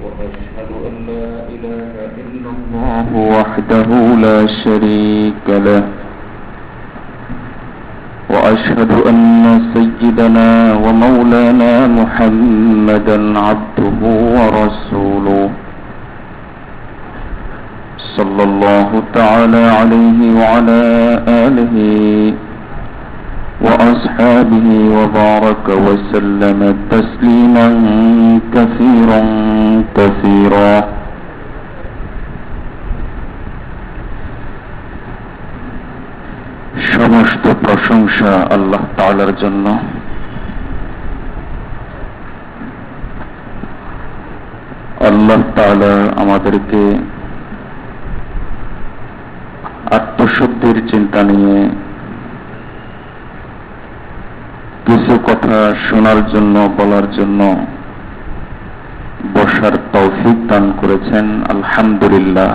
وأشهد أن لا إله إلا الله وحده لا شريك له وأشهد أن سيدنا ومولانا محمدا عبده ورسوله صلى الله تعالى عليه وعلى آله وأصحابه وبارك وسلم تسليما كثيرا كثيرا সমস্ত প্রশংসা আল্লাহ তাআলার জন্য। আল্লাহ তাআলা আমাদেরকে আত্মশুদ্ধির চিন্তা নিয়ে কিছু কথা শোনার জন্য, বলার জন্য বসার তৌফিক দান করেছেন, আলহামদুলিল্লাহ।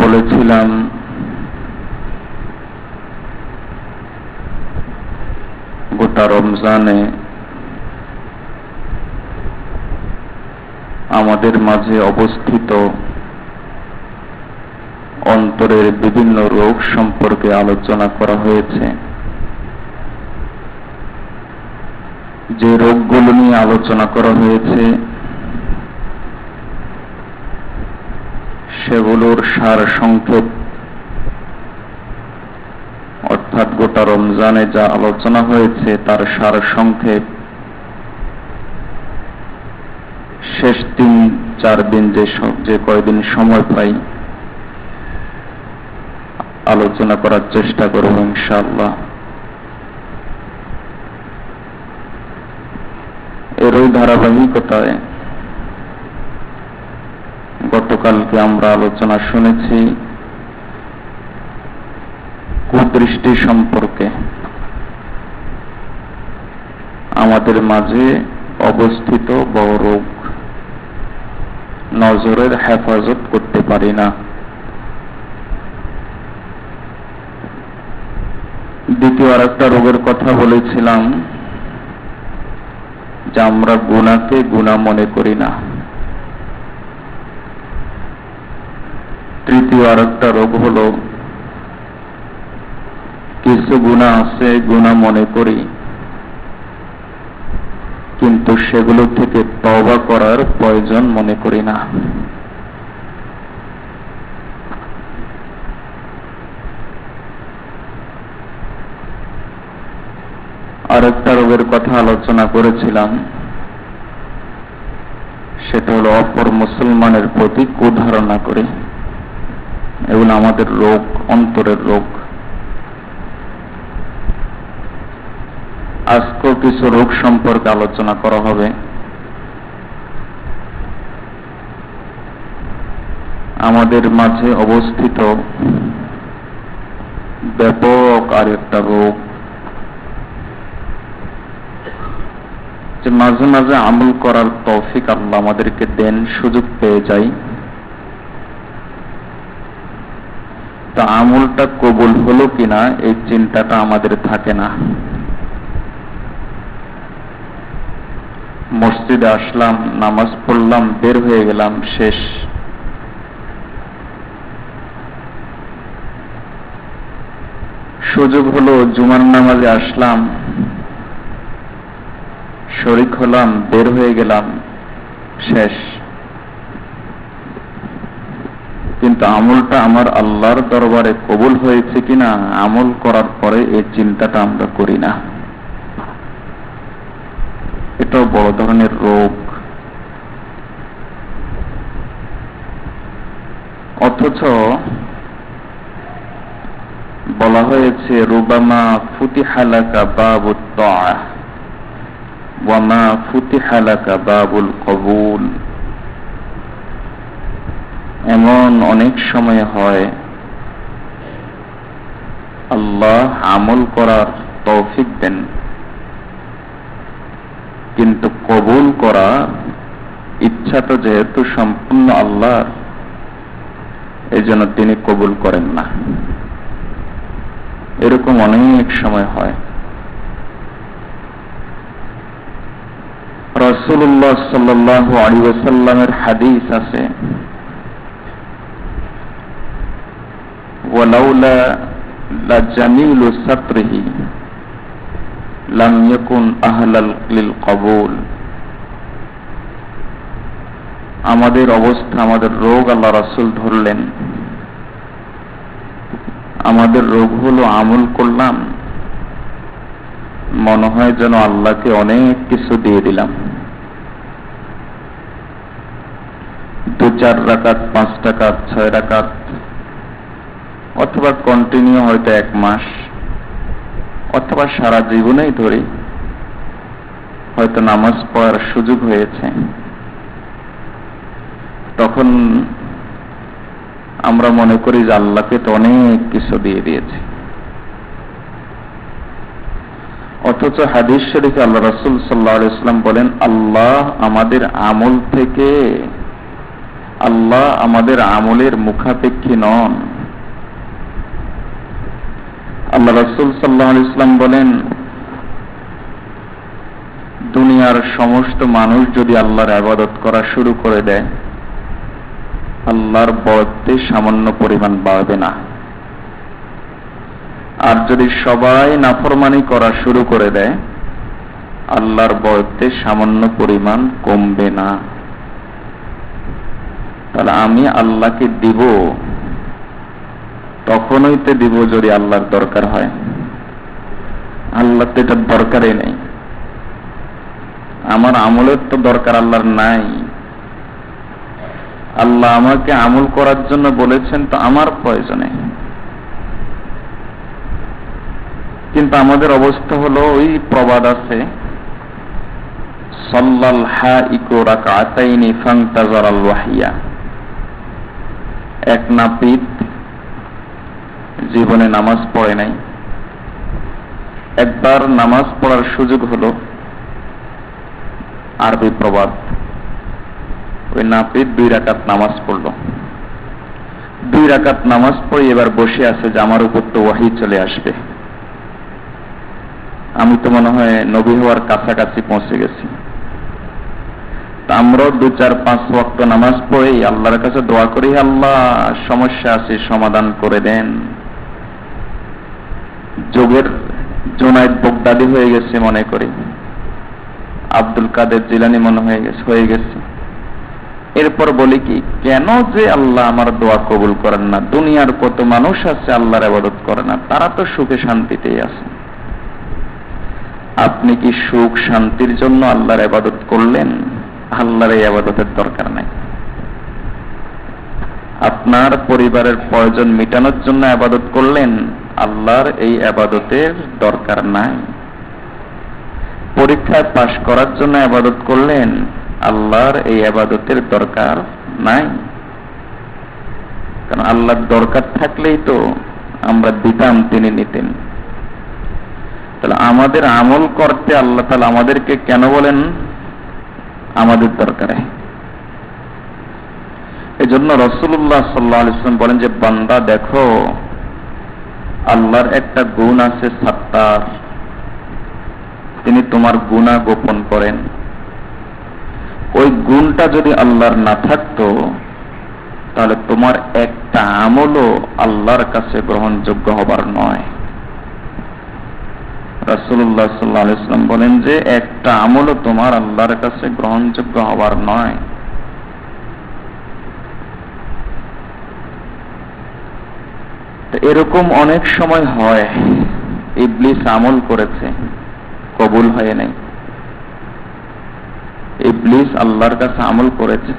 বলেছিলাম গোটা রমজানে আমাদের মাঝে অবস্থিত অন্তরের বিভিন্ন রোগ সম্পর্কে আলোচনা করা হয়েছে। যে রোগগুলো নিয়ে আলোচনা করা হয়েছে সেগুলোর সার সংক্ষেপ, অর্থাৎ গোটা রমজানে যা আলোচনা হয়েছে তার সার সংক্ষেপ শেষ 3-4 দিন যে কয়দিন সময় পাই আলোচনা করার চেষ্টা করব ইনশাআল্লাহ। এরই ধারাবাহিকতায় গতকালকে আমরা আলোচনা শুনেছি কুদৃষ্টি সম্পর্কে। আমাদের মাঝে অবস্থিত বড় রোগ, নজরের হেফাজত করতে পারি না। দ্বিতীয় আরেকটা রোগের কথা বলেছিলাম যে আমরা গুনাহকে গুনাহ মনে করি না। তৃতীয় আরেকটা রোগ হলো কিছু গুনাহ আছে, গুনাহ মনে করি, কিন্তু সেগুলো থেকে তওবা করার প্রয়োজন মনে করি না। আরেকটা রোগের কথা আলোচনা করেছিলাম, সেটা হলো অপর মুসলমানের প্রতি কুধারণা করে। এগুলো আমাদের রোগ, অন্তরের রোগ। আজকেও কিছু রোগ সম্পর্কে আলোচনা করা হবে। আমাদের মাঝে অবস্থিত ব্যাপক আরেকটা রোগ, যে মাঝে মাঝে আমল করার তৌফিক আল্লাহ আমাদেরকে দেন, সুযোগ পেয়ে যাই, তা আমলটা কবুল হলো কিনা এই চিন্তাটা আমাদের থাকে না। মসজিদে আসলাম, নামাজ পড়লাম, বের হয়ে গেলাম, শেষ। সুযোগ হলো জুমার নামাজে আসলাম, শরীক হলাম, বের হয়ে গেলাম, শেষ। কিন্তু আমলটা আমার আল্লাহর দরবারে কবুল হয়েছে কিনা আমল করার পরে এই চিন্তাটা আমরা করি না। এটাও বড় ধরনের রোগ। অথচ বলা হয়েছে রুবামা ফুতিহা লাকা বাবুত তাআহ ওয়া মা ফুতিহা লাকা বাবুল কবুল। এমন অনেক সময় হয় আল্লাহ আমল করার তৌফিক দেন, কিন্তু কবুল করা ইচ্ছা তো যেহেতু সম্পূর্ণ আল্লাহর, এই জন্য তিনি কবুল করেন না। এরকম অনেক সময় হয়। রাসূলুল্লাহ সাল্লাল্লাহু আলাইহি ওয়াসাল্লামের হাদিস আছে, ওয়ালাউলা লাজামিলু সাতরিহি লাম ইয়াকুন আহলাল লিল কবুল। আমাদের অবস্থা, আমাদের রোগ আল্লাহ রাসূল ধরলেন। আমাদের রোগ হলো আমল করলাম, মনে হয় যেন আল্লাহকে অনেক কিছু দিয়ে দিলাম। 2-4 রাকাত, 5 রাকাত, 6 রাকাত, অথবা কন্টিনিউ হয়তো 1 মাস, অথবা সারা জীবনেই ধরি হয়তো নামাজ পড়ার সুযোগ হয়েছে। তখন আমরা মনে করি যে আল্লাহকে তো অনেক কিছু দিয়ে দিয়েছে। অথচ হাদিস শরীফে আল্লাহ রাসূল সাল্লাল্লাহু আলাইহি ওয়াসাল্লাম বলেন, আল্লাহ আমাদের আমলের মুখাপেক্ষী নন। আল্লাহ রাসূল সাল্লাল্লাহু আলাইহি ওয়াসাল্লাম বলেন, দুনিয়ার সমস্ত মানুষ যদি আল্লাহর ইবাদত করা শুরু করে দেয়, আল্লাহর বরকতে সামান্য পরিমাণ বাড়বে না। আর যদি সবাই নাফরমানি করা শুরু করে দেয়, আল্লাহর বরকতে সামান্য পরিমাণ কমবে না। তাহলে আমি আল্লাহকে দিব, তখনই তো দিব যদি আল্লাহর দরকার হয়। আল্লাহ তো এটার দরকারই নেই। আমার আমলের তো দরকার আল্লাহর নাই। আল্লাহ আমাকে আমল করার জন্য বলেছেন, তো আমার প্রয়োজনে। কিন্তু আমাদের অবস্থা হলো, ওই প্রবাদ আছে, সাল্লাল হাইকু রাকাতাইনি ফান্তাজারাল ওয়াহিয়া। এক নাপিত জীবনে নামাজ পড়ে নাই, একবার নামাজ পড়ার সুযোগ হলো। আরবি প্রবাদ, ওই নাপিত 2 রাকাত নামাজ পড়ল। 2 রাকাত নামাজ পড়ে এবার বসে আছে যে আমার উপর তো ওয়াহী চলে আসবে, আমি তো মনে হয় নবী হওয়ার কাছাকাছি পৌঁছে গেছি। আমরাও 2-4-5 ওয়াক্ত নামাজ পড়ে আল্লাহর কাছে দোয়া করি, আল্লাহ সমস্যা আছে সমাধান করে দেন। যোগের জুনায়েদ বাগদাদি হয়ে গেছে মনে করি, আব্দুল কাদের জিলানী মনে হয়ে গেছে। এরপর বলি কি, কেন যে আল্লাহ আমার দোয়া কবুল করেন না? দুনিয়ার কত মানুষ আছে আল্লাহর ইবাদত করে না, তারা তো সুখে শান্তিতেই আছে। আপনি কি সুখ শান্তির জন্য আল্লাহর ইবাদত করলেন? আল্লাহর এই ইবাদতের দরকার নাই। আপনার পরিবারের প্রয়োজন মেটানোর জন্য ইবাদত করলেন, আল্লাহর এই ইবাদতের দরকার নাই। পরীক্ষায় পাশ করার জন্য ইবাদত করলেন, আল্লাহর এই ইবাদতের দরকার নাই। কারণ আল্লাহর দরকার থাকলেই তো আমরা দিতাম, তিনি নিতেন। তাহলে আমাদের আমল করতে আল্লাহ তাআলা আমাদেরকে কেন বলেন? আমাদের দরকারে। এজন্য রাসূলুল্লাহ সাল্লাল্লাহু আলাইহি ওয়াসাল্লাম বলেন যে, বান্দা দেখো, আল্লাহর একটা গুণ আছে সাত্তার, তিনি তোমার গুনাহ গোপন করেন। ওই গুণটা যদি আল্লাহর না থাকতো, তাহলে তোমার একটা আমলও আল্লাহর কাছে গ্রহণযোগ্য হবার নয়। রাসূলুল্লাহ সাল্লাল্লাহু আলাইহি ওয়াসাল্লাম বলেন যে, একটা আমলও তোমার আল্লাহর কাছে গ্রহণযোগ্য হবার নয়। এরকম অনেক সময় হয়, ইবলিস আমল করেছে, কবুল হয় নাই। ইবলিস আল্লাহর কাছে আমল করেছে,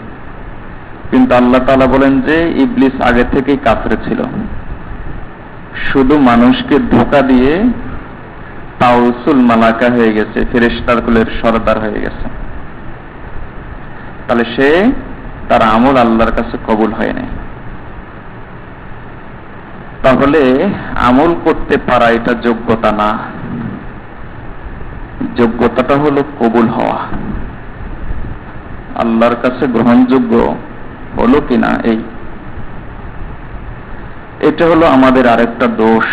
কিন্তু আল্লাহ তাআলা বলেন যে ইবলিস আগে থেকেই কাফের ছিল, শুধু মানুষকে ধোঁকা দিয়ে তাওসুল মালাকা হয়ে গেছে, ফেরেশতার কুলের সরদার হয়ে গেছে। তাহলে সে, তার আমল আল্লাহর কাছে কবুল হয় নাই। তাহলে আমল করতে পারা এটা যোগ্যতা না, যোগ্যতাটা হলো কবুল হওয়া, আল্লাহর কাছে গ্রহণযোগ্য হলো কিনা। এটা হলো আমাদের আরেকটা দোষ।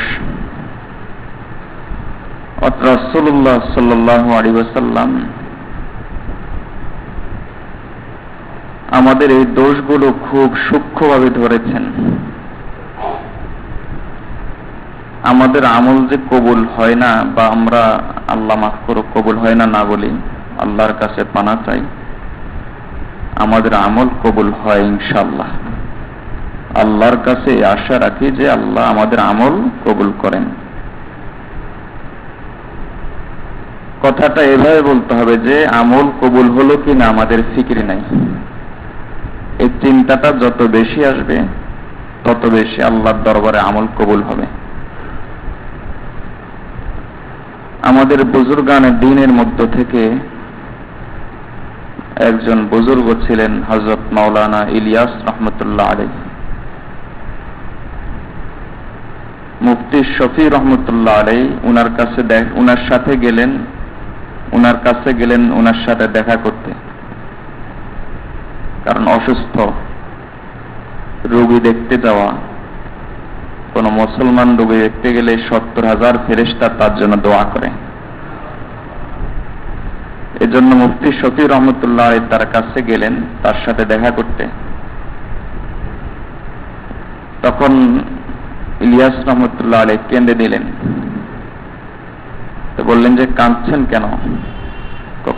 রাসূলুল্লাহ সাল্লাল্লাহু আলাইহি ওয়াসাল্লাম আমাদের এই দোষগুলো খুব সূক্ষ্মভাবে ধরেছেন। আমাদের আমল যে কবুল হয় না, বা আমরা আল্লাহ মাফ করো কবুল হয় না না বলি, আল্লাহর কাছে পানা চাই, আমাদের আমল কবুল হয় ইনশাআল্লাহ। আল্লাহর কাছে আশা রাখি যে আল্লাহ আমাদের আমল কবুল করেন। কথাটা এভাবে বলতে হবে যে আমল কবুল হলো কিনা আমাদের ফিকির নাই। এই চিন্তাটা যত বেশি আসবে তত বেশি আল্লাহর দরবারে আমল কবুল হবে। আমাদের বুজুর্গানে দ্বীনের মধ্য থেকে একজন বুজুর্গ ছিলেন হযরত মাওলানা ইলিয়াস রহমতুল্লাহ আলাইহি। মুফতি শফি রহমতুল্লাহ আলাইহি উনার সাথে গেলেন, উনার সাথে দেখা করতে, কারণ অসুস্থ রোগী দেখতে যাওয়া, কোন মুসলমান রোগী দেখতে গেলে 70,000 ফেরেশতা তার জন্য দোয়া করে। এজন্য মুফতি শফি রহমতুল্লাহ আলাইহি তার কাছে গেলেন তার সাথে দেখা করতে। তখন ইলিয়াস রহমতুল্লাহ আলাইহি কেঁদে দিলেন। তো বললেন যে কাঁদছেন কেন?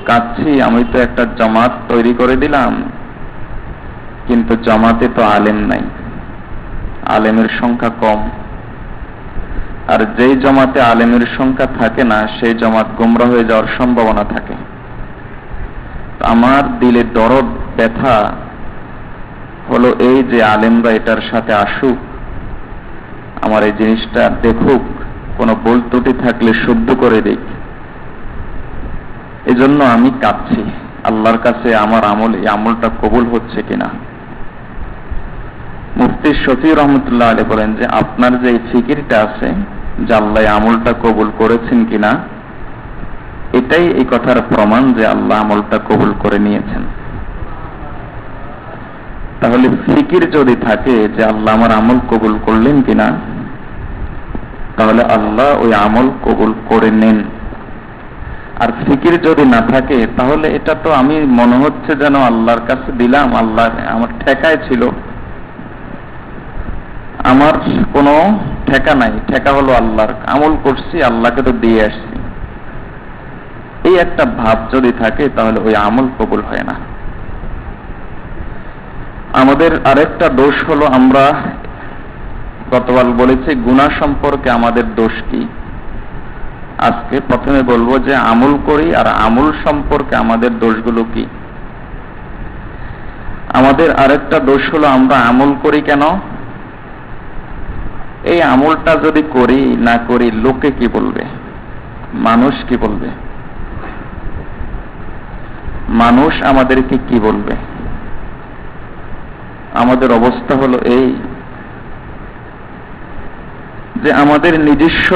কাঁদছি, আমি তো একটা জামাত তৈরি করে দিলাম, কিন্তু জামাতে তো আলেম নাই, আলেমের সংখ্যা কম, আর যেই জামাতে আলেমের সংখ্যা থাকে না সেই জামাত গোমরা হয়ে যাওয়ার সম্ভাবনা থাকে। আমার দিলে দরদ ব্যথা হলো এই যে আলেমরা এটার সাথে আসুক, আমার এই জিনিসটা দেখুক, কোনো ভুল ত্রুটি থাকলে শুদ্ধ করে দিক, এজন্য আমি কাঁদছি আল্লাহর কাছে আমার এই আমলটা কবুল হচ্ছে কিনা। মুফতি শফি রহমতুল্লাহ আলাইহি বলেন যে আপনার যে ফিকিরটা আছে যে আল্লাহ আমলটা কবুল করেছেন কিনা, এটাই এই কথার প্রমাণ যে আল্লাহ আমলটা কবুল করে নিয়েছেন। তাহলে ফিকির যদি থাকে যে আল্লাহ আমার আমল কবুল করলেন কিনা, তাহলে আল্লাহ ওই আমল কবুল করে নেন। আর ফিকির যদি না থাকে তাহলে এটা তো আমি মনে হচ্ছে যেন আল্লাহর কাছে দিলাম, আল্লাহ আমার ঠেকায় ছিল, আমার কোনো ঠেকা নাই, ঠেকা হলো আল্লাহর, আমল করছি আল্লাহকে তো দিয়ে আসছি, এই একটা ভাব যদি থাকে তাহলে ওই আমল কবুল হয় না। আমাদের আরেকটা দোষ হলো, আমরা গতকাল বলেছি গুনাহ সম্পর্কে আমাদের দোষ কি। আজকে প্রথমে বলবো যে আমল করি আর আমল সম্পর্কে আমাদের দোষগুলো কি। আমাদের আরেকটা দোষ হলো আমরা আমল করি কেন? এই আমলটা যদি করি না করি লোকে কি বলবে, মানুষ কি বলবে, মানুষ আমাদেরকে কি বলবে। আমাদের অবস্থা হলো এই যে আমাদের নিজস্ব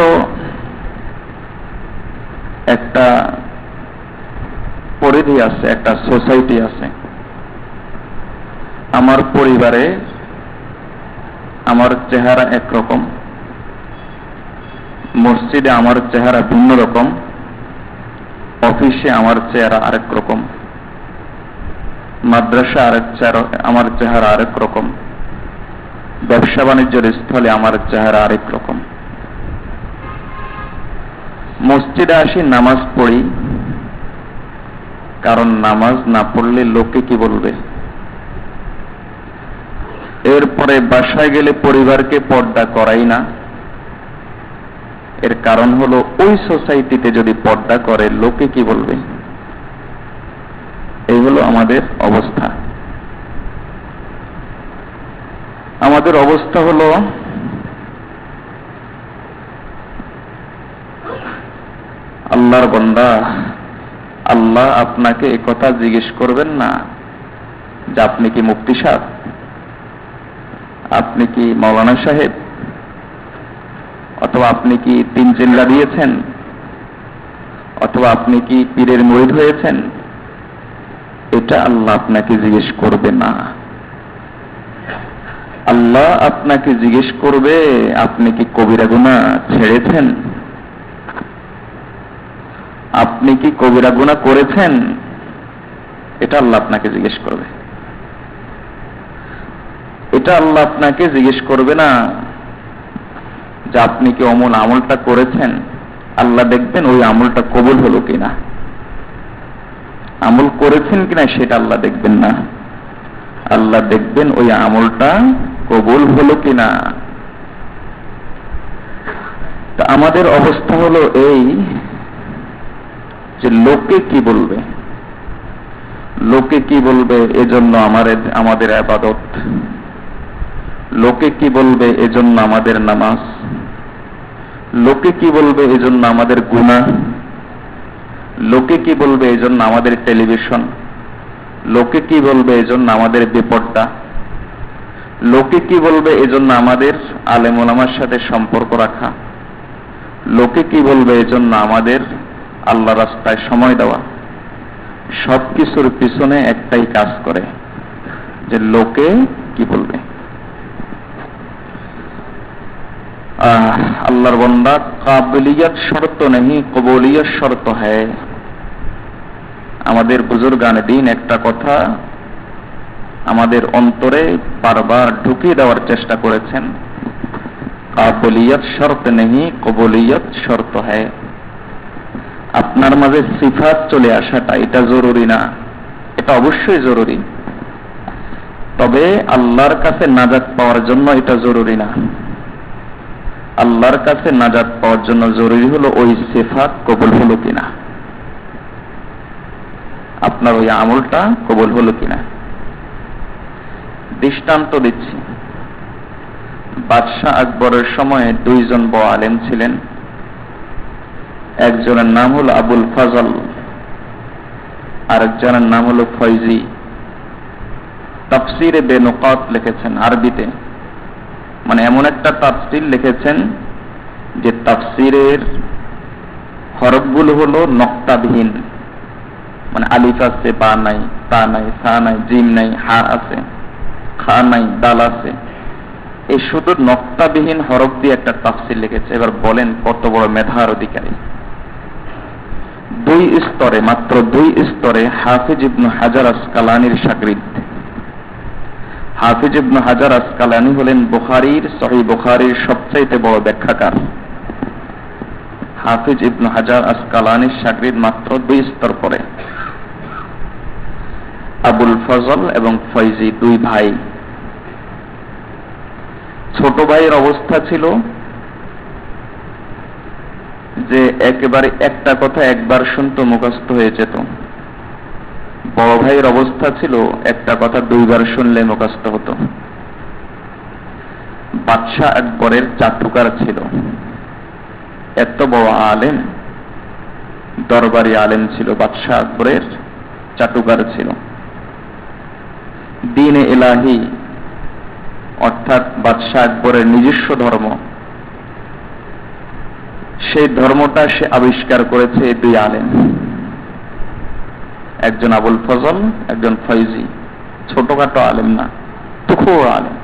একটা পরিধি আছে, একটা সোসাইটি আছে। আমার পরিবারে আমার চেহারা একরকম, মসজিদে আমার চেহারা ভিন্ন রকম, অফিসে আমার চেহারা আরেক রকম, মাদ্রাসা আমার চেহারা আরেক রকম, ব্যবসা বাণিজ্যের স্থলে আমার চেহারা আরেক রকম। মসজিদে আসি, নামাজ পড়ি, কারণ নামাজ না পড়লে লোকে কি বলবে। এরপরে বাসায় গেলে পরিবারকে পর্দা করাই না, এর কারণ হলো ওই সোসাইটিতে যদি পর্দা করে লোকে কি বলবে। এই হলো আমাদের অবস্থা। আমাদের অবস্থা হলো আল্লাহর বান্দা, আল্লাহ আপনাকে এই কথা জিজ্ঞেস করবেন না যে আপনি কি মুফতি সাহেব, আপনি কি মাওলানা সাহেব, অথবা আপনি কি 3 চিল্লা দিয়েছেন, অথবা আপনি কি পীরের মুরিদ হয়েছেন। এটা আল্লাহ আপনাকে জিজ্ঞেস করবে না। আল্লাহ আপনাকে জিজ্ঞেস করবে আপনি কি কবিরা গুনাহ ছেড়েছেন, আপনি কি কবিরা গুনাহ করেছেন, এটা আল্লাহ আপনাকে জিজ্ঞেস করবে। এটা আল্লাহ আপনাকে জিজ্ঞেস করবে না যে আপনি কি অমল আমলটা করেছেন। আল্লাহ দেখবেন ওই আমলটা কবুল হলো কিনা। আমল করেছেন কিনা সেটা আল্লাহ দেখবেন না, আল্লাহ দেখবেন ওই আমলটা কবুল হলো কিনা। তা আমাদের অবস্থা হলো এই যে লোকে কি বলবে, লোকে কি বলবে এজন্য আমাদের ইবাদত, লোকে কি বলবে এজন্য আমাদের নামাজ, লোকে কি বলবে এজন্য আমাদের গুনাহ, লোকে কি বলবে এজন্য আমাদের টেলিভিশন, লোকে কি বলবে এজন্য আমাদের বেপর্দা, লোকে কি বলবে এজন্য আমাদের আলেম ওলামার সাথে সম্পর্ক রাখা, লোকে কি বলবে এজন্য আমাদের আল্লাহ রাস্তায় সময় দেওয়া। সবকিছুর পিছনে একটাই কাজ করে, যে লোকে কি বলবে। আল্লাহর বান্দা, কাবিলিয়ত শর্ত নেই, কবুলিয়ত শর্ত হ্যায়। আমাদের বুজুর্গানে দ্বীন একটা কথা আমাদের অন্তরে বারবার ঢুকিয়ে দেওয়ার চেষ্টা করেছেন, কাবিলিয়ত শর্ত নেই, কবুলিয়ত শর্ত হ্যায়। আপনার মাঝে সিফাত চলে আসাটা এটা জরুরি না, এটা অবশ্যই জরুরি, তবে আল্লাহর কাছে নাজাত পাওয়ার জন্য এটা জরুরি না। আল্লাহর কাছে নাজাত পাওয়ার জন্য জরুরি হলো ওই সিফাত কবুল হলো কিনা, আপনার ওই আমলটা কবুল হলো কিনা। দৃষ্টান্ত দিচ্ছি, বাদশাহ আকবরের সময়ে দুইজন বড় আলেম ছিলেন। একজনের নাম হলো আবুল ফজল, আরেকজনের নাম হলো ফয়জি। তাফসিরে বেনুকাত লিখেছেন আরবিতে, মানে এমন একটা তাফসির লিখেছেন যে তাফসিরের হরফগুলো হলো নক্তাবিহীন, মানে আলিফ আছে, বা নাই, তা নাই, সা নাই, জিম নাই, হা আছে, খা নাই, দাল আছে, এই শুধু নক্তাবিহীন হরফ দিয়ে একটা তাফসির লিখেছে। এবার বলেন কত বড় মেধার অধিকারী। দুই স্তরে, মাত্র দুই স্তরে হাফিজ ইবনে হাজার আসকালানির শাগরিদ। হাফিজ ইবনে হাজার আসকালানি হলেন বুখারীর, সহিহ বুখারীর সবচাইতে বড় ব্যাখ্যাকার। হাফিজ ইবনে হাজার আসকালানির শাগরিদ মাত্র দুই স্তর পরে। আবুল ফজল এবং ফয়জি দুই ভাই। ছোট ভাইয়ের অবস্থা ছিল যে একেবারে একটা কথা একবার শুনতো মুখস্থ হয়ে যেত। বড় ভাইয়ের অবস্থা ছিল একটা কথা দুইবার শুনলে মুখস্থ হতো। বাদশাহ আকবরের চাটুকার ছিল, এত বড় আলেম, দরবারি আলেম ছিল, বাদশাহ আকবরের চাটুকার ছিল। দ্বীন-এ ইলাহি অর্থাৎ বাদশাহ আকবরের নিজস্ব ধর্ম, সেই ধর্মটা সে আবিষ্কার করেছে এই দুই আলেম, একজন আবুল ফজল, একজন ফয়জি। ছোটখাটো আলেম না, তুখোড় আলেম।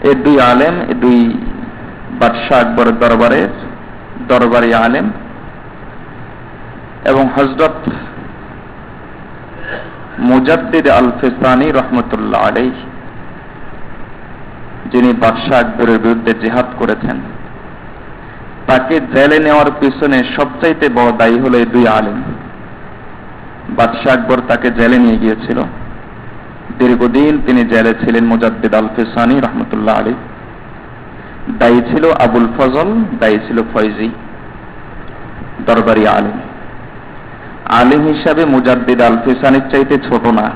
এই দুই আলেম, এই দুই বাদশাহ আকবরের দরবারের দরবারি আলেম। এবং হযরত মুজাদ্দিদ আল ফিসানি রহমতুল্লাহ আলাইহি, যিনি বাদশাহ আকবরের বিরুদ্ধে জিহাদ করেছেন, তাকে জেলে নেওয়ার পিছনে সবচাইতে বড় দায়ী হলো এই দুই আলেম। বাদশাহ আকবর তাকে জেলে নিয়ে গিয়েছিল, দীর্ঘদিন তিনি জেলে ছিলেন। মুজাদ্দিদ আল ফিসানি রহমতুল্লাহ আলাইহি দায়ী ছিল আবুল ফজল, দায়ী ছিল ফয়জি, দরবারি আলেম। আলেম হিসাবে মুজাদ্দিদ আল ফিসানির চাইতে ছোট না,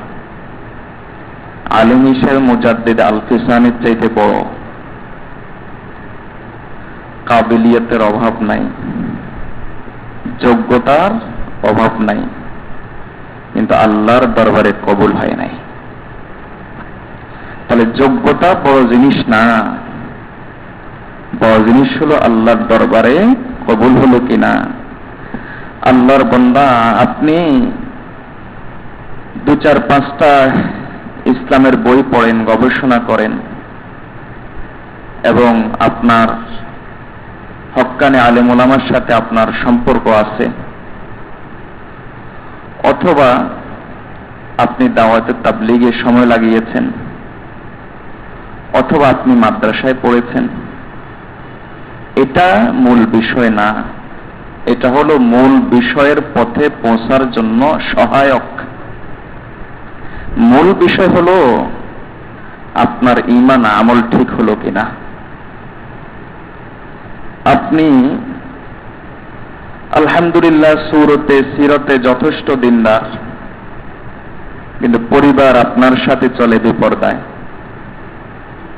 আলেম হিসাবে মুজাদ্দিদ আল ফিসানির চাইতে বড়। কাবিলিয়তের অভাব নাই, যোগ্যতার অভাব নাই, কিন্তু আল্লাহর দরবারে কবুল হয় নাই। তাহলে যোগ্যতা বড় জিনিস না, বড় জিনিস হলো আল্লাহর দরবারে কবুল হলো কিনা। আল্লাহর বান্দা, আপনি দু চার পাঁচটা ইসলামের বই পড়েন, গবেষণা করেন এবং আপনার হক হক্কানি আলেম ওলামার সাথে আপনার সম্পর্ক আছে, অথবা আপনি দাওয়াতে তাবলীগে সময় লাগিয়েছেন, অথবা আপনি মাদ্রাসায় পড়েছেন, এটা মূল বিষয় না। এটা হলো মূল বিষয়ের পথে পৌঁছার জন্য সহায়ক। মূল বিষয় হলো আপনার ঈমান আমল ঠিক হলো কিনা। আপনি আলহামদুলিল্লাহ সূরতে সিরতে যথেষ্ট দিনদার, কিন্তু পরিবার আপনার সাথে চলে বেপরদায়,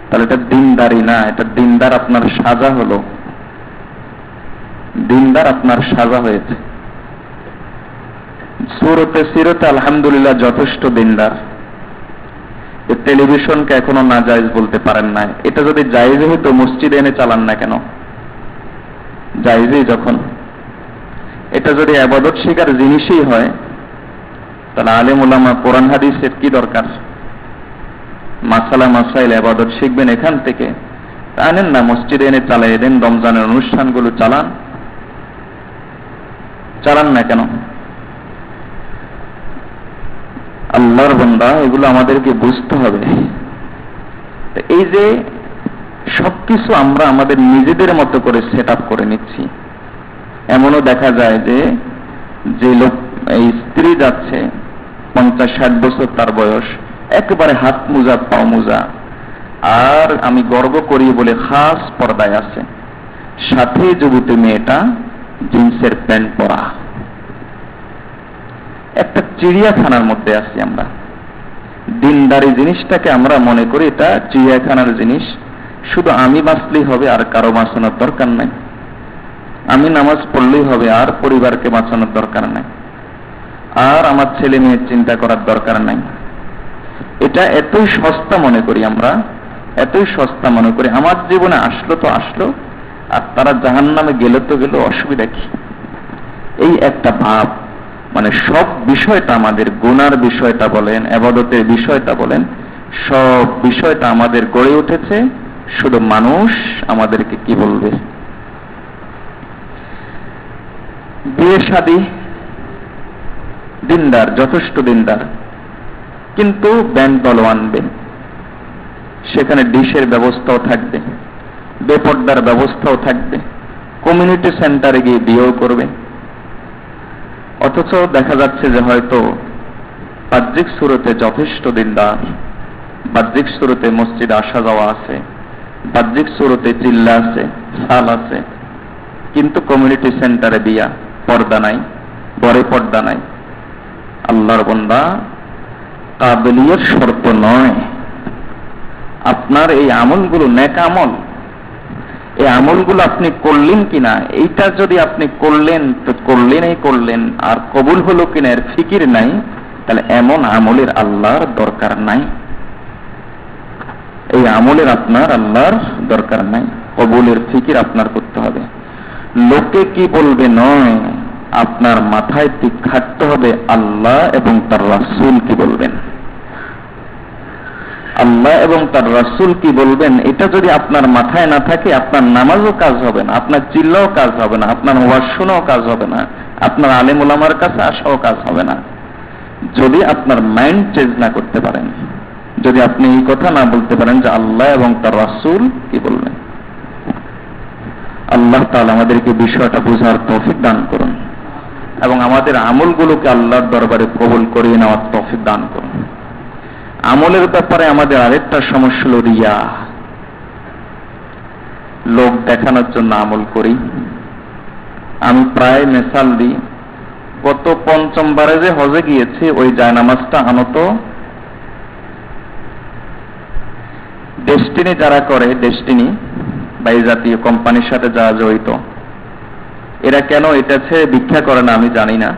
তাহলে এটা দিনদারি না, এটা দিনদার আপনার সাজা হলো, দিনদার আপনার সাজা হয়েছে। সূরতে সিরতে আলহামদুলিল্লাহ যথেষ্ট দিনদার, টেলিভিশনকে এখনো নাজায়েজ বলতে পারেন না। এটা যদি জায়েজ হইতো মসজিদে এনে চালান না কেন? জায়েজই যখন, এটা যদি ইবাদত শিকার জিনিসই হয়, তাহলে আলেম ওলামা কোরআন হাদিসের কি দরকার? মাসালা মাসাইল ইবাদত শিখবেন এখান থেকে, আনেন না মসজিদে এনে চালাই দেন, রমজানের অনুষ্ঠানগুলো চালান না কেন? আল্লাহর বান্দা, এগুলো আমাদেরকে বুঝতে হবে। এই যে সবকিছু আমরা আমাদের নিজেদের মতো করে সেট আপ করে নিচ্ছি। এমনও দেখা যায় যে লোক, এই স্ত্রী যাচ্ছে 50-60 বছর তার বয়স, একেবারে হাত মোজা পাও মোজা, আর আমি গর্ব করি বলে খাস পর্দায় আছে, সাথে যুবতী মেয়েটা জিন্সের প্যান্ট পরা। একটা চিড়িয়াখানার মধ্যে আছি আমরা। দিনদারি জিনিসটাকে আমরা মনে করি এটা চিড়িয়াখানার জিনিস, শুধু আমি বাঁচলেই হবে, আর কারো বাঁচানোর দরকার নাই। আমি নামাজ পড়লেই হবে, আর পরিবারকে বাঁচানোর দরকার নাই, আর আমার ছেলে মেয়ের চিন্তা করার দরকার নাই। এটা এতই সস্তা মনে করি আমরা, এতই সস্তা মনে করি। আমার জীবনে আসলো তো আসলো, আর তারা জাহান্নামে গেলে তো গেল, অসুবিধা কি? এই একটা ভাব, মানে সব বিষয়টা আমাদের, গুনার বিষয়টা বলেন, ইবাদতের বিষয়টা বলেন, সব বিষয়টা আমাদের গড়ে উঠেছে শুধু মানুষ আমাদেরকে কি বলবে। বিয়ে শাদী, দিনদার, যথেষ্ট দিনদার, কিন্তু ব্যান্ড দল আনবে, সেখানে ডিশের ব্যবস্থাও থাকবে, বেপর্দার ব্যবস্থাও থাকবে, কমিউনিটি সেন্টারে গিয়ে বিয়েও করবে। অথচ দেখা যাচ্ছে যে হয়তো বাহ্যিক সুরতে যথেষ্ট দিনদার, বাহ্যিক সুরতে মসজিদে আসা যাওয়া আছে, বাহ্যিক সুরতে চিল্লা আছে, সাল আছে, কিন্তু কমিউনিটি সেন্টারে বিয়া, পর্দা নাই, বরে পর্দা নাই। আল্লাহর বান্দা, কাবিলিয়ত শর্ত নয়। আপনার এই আমলগুলো নেক আমল, এই আমলগুলো আপনি করলেন কিনা, এইটা যদি আপনি করলেন তো করলেন, আর কবুল হলো কিনা এর ফিকির নাই, তাহলে এমন আমলের আল্লাহর দরকার নাই। এই আমলের আপনার আল্লাহর দরকার নাই, কবুলের ফিকির আপনার করতে হবে। লোকে কি বলবে নয়, আপনার মাথায় ঠিক খাটতে হবে আল্লাহ এবং তার রাসূল কি বলবেন। আল্লাহ এবং তার রাসূল কি বলবেন, এটা যদি আপনার মাথায় না থাকে, আপনার নামাজও কাজ হবে না, আপনার চিল্লাও কাজ হবে না, আপনার ওয়াজ শোনাও কাজ হবে না, আপনার আলেম ওলামার কাছে আসাও কাজ হবে না। যদি আপনার মাইন্ড চেঞ্জ না করতে পারেন, যদি আপনি এই কথা না বলতে পারেন যে আল্লাহ এবং তার রাসূল কি বলবেন। আল্লাহ তাআলা আমাদেরকে বিষয়টা বোঝার তৌফিক দান করুন, এবং আমাদের আমলগুলোকে আল্লাহর দরবারে কবুল করিয়ে নেওয়ার তৌফিক দান করুন। আমলের ব্যাপারে আমাদের আরেকটা সমস্যা হল রিয়া। লোক দেখানোর জন্য আমল করি। আমি প্রায় মেসাল দিই, গত ৫ম বারে যে হজে গিয়েছি, ওই জায়নামাজটা আনত ডেস্টিনি যারা করে, ডেস্টিনি বা এই জাতীয় কোম্পানির সাথে যারা জড়িত, এরা কেন এটা ছেড়ে ভিক্ষা করে না আমি জানি না,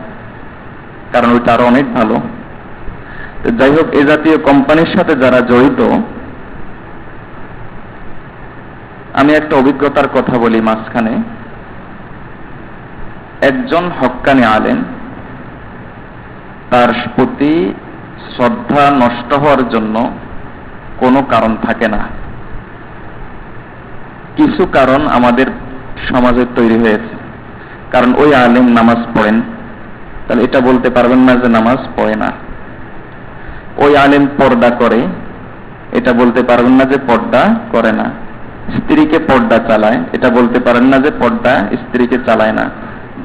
কারণ ওইটা আরো অনেক ভালো। যাই হোক, এ জাতীয় কোম্পানির সাথে যারা জড়িত, আমি একটা অভিজ্ঞতার কথা বলি মাঝখানে। একজন হক্কানি আলেম, তার প্রতি শ্রদ্ধা নষ্ট হওয়ার জন্য কোনো কারণ থাকে না। কিছু কারণ আমাদের সমাজে তৈরি হয়েছে। কারণ ওই আলেম নামাজ পড়েন, তাহলে এটা বলতে পারবেন না যে নামাজ পড়ে না। ওই আলেম পর্দা করে, এটা বলতে পারবেন না যে পর্দা করে না। স্ত্রীকে পর্দা চালায়, এটা বলতে পারেন না যে পর্দা স্ত্রীকে চালায় না।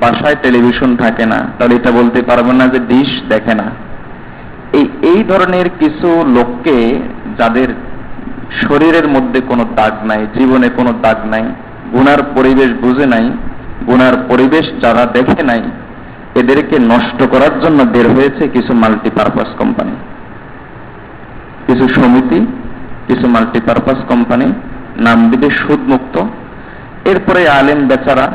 বাসায় টেলিভিশন থাকে না, তাহলে এটা বলতে পারবেন না যে ডিশ দেখে না। এই ধরনের কিছু লোককে, যাদের শরীরের মধ্যে কোনো দাগ নাই, জীবনে কোনো দাগ নাই, গুনার পরিবেশ বুঝে নাই, গুনার পরিবেশ যারা দেখে নাই, এদেরকে নষ্ট করার জন্য বের হয়েছে কিছু মাল্টিপারপাস কোম্পানি, কিছু সমিতি, কিছু মাল্টিপারপাস কোম্পানি, নাম দিবে সুদ মুক্ত। এরপরে আলেম বেচারা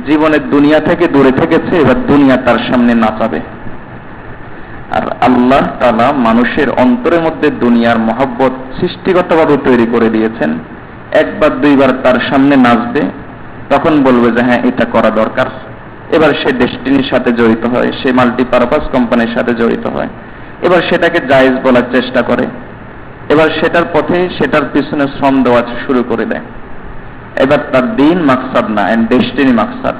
জীবনের দুনিয়া থেকে দূরে থেকেছে, এবার দুনিয়া তার সামনে নাচাবে। আর আল্লাহ তাআলা মানুষের অন্তরের মধ্যে দুনিয়ার মহব্বত সৃষ্টিগতভাবে তৈরি করে দিয়েছেন। একবার দুইবার তার সামনে নাচবে, তখন বলবে যে হ্যাঁ এটা করা দরকার। এবার সে ডেস্টিনির সাথে জড়িত হয়, সে মাল্টিপারপাস কোম্পানির সাথে জড়িত হয়, এবার সেটাকে জায়েজ বলার চেষ্টা করে, এবার সেটার পথে সেটার পিছনে শ্রম দেওয়া শুরু করে দেয়। এবার তার দিন মাকসাদ না, এন্ড ডেস্টিনি মাকসাদ।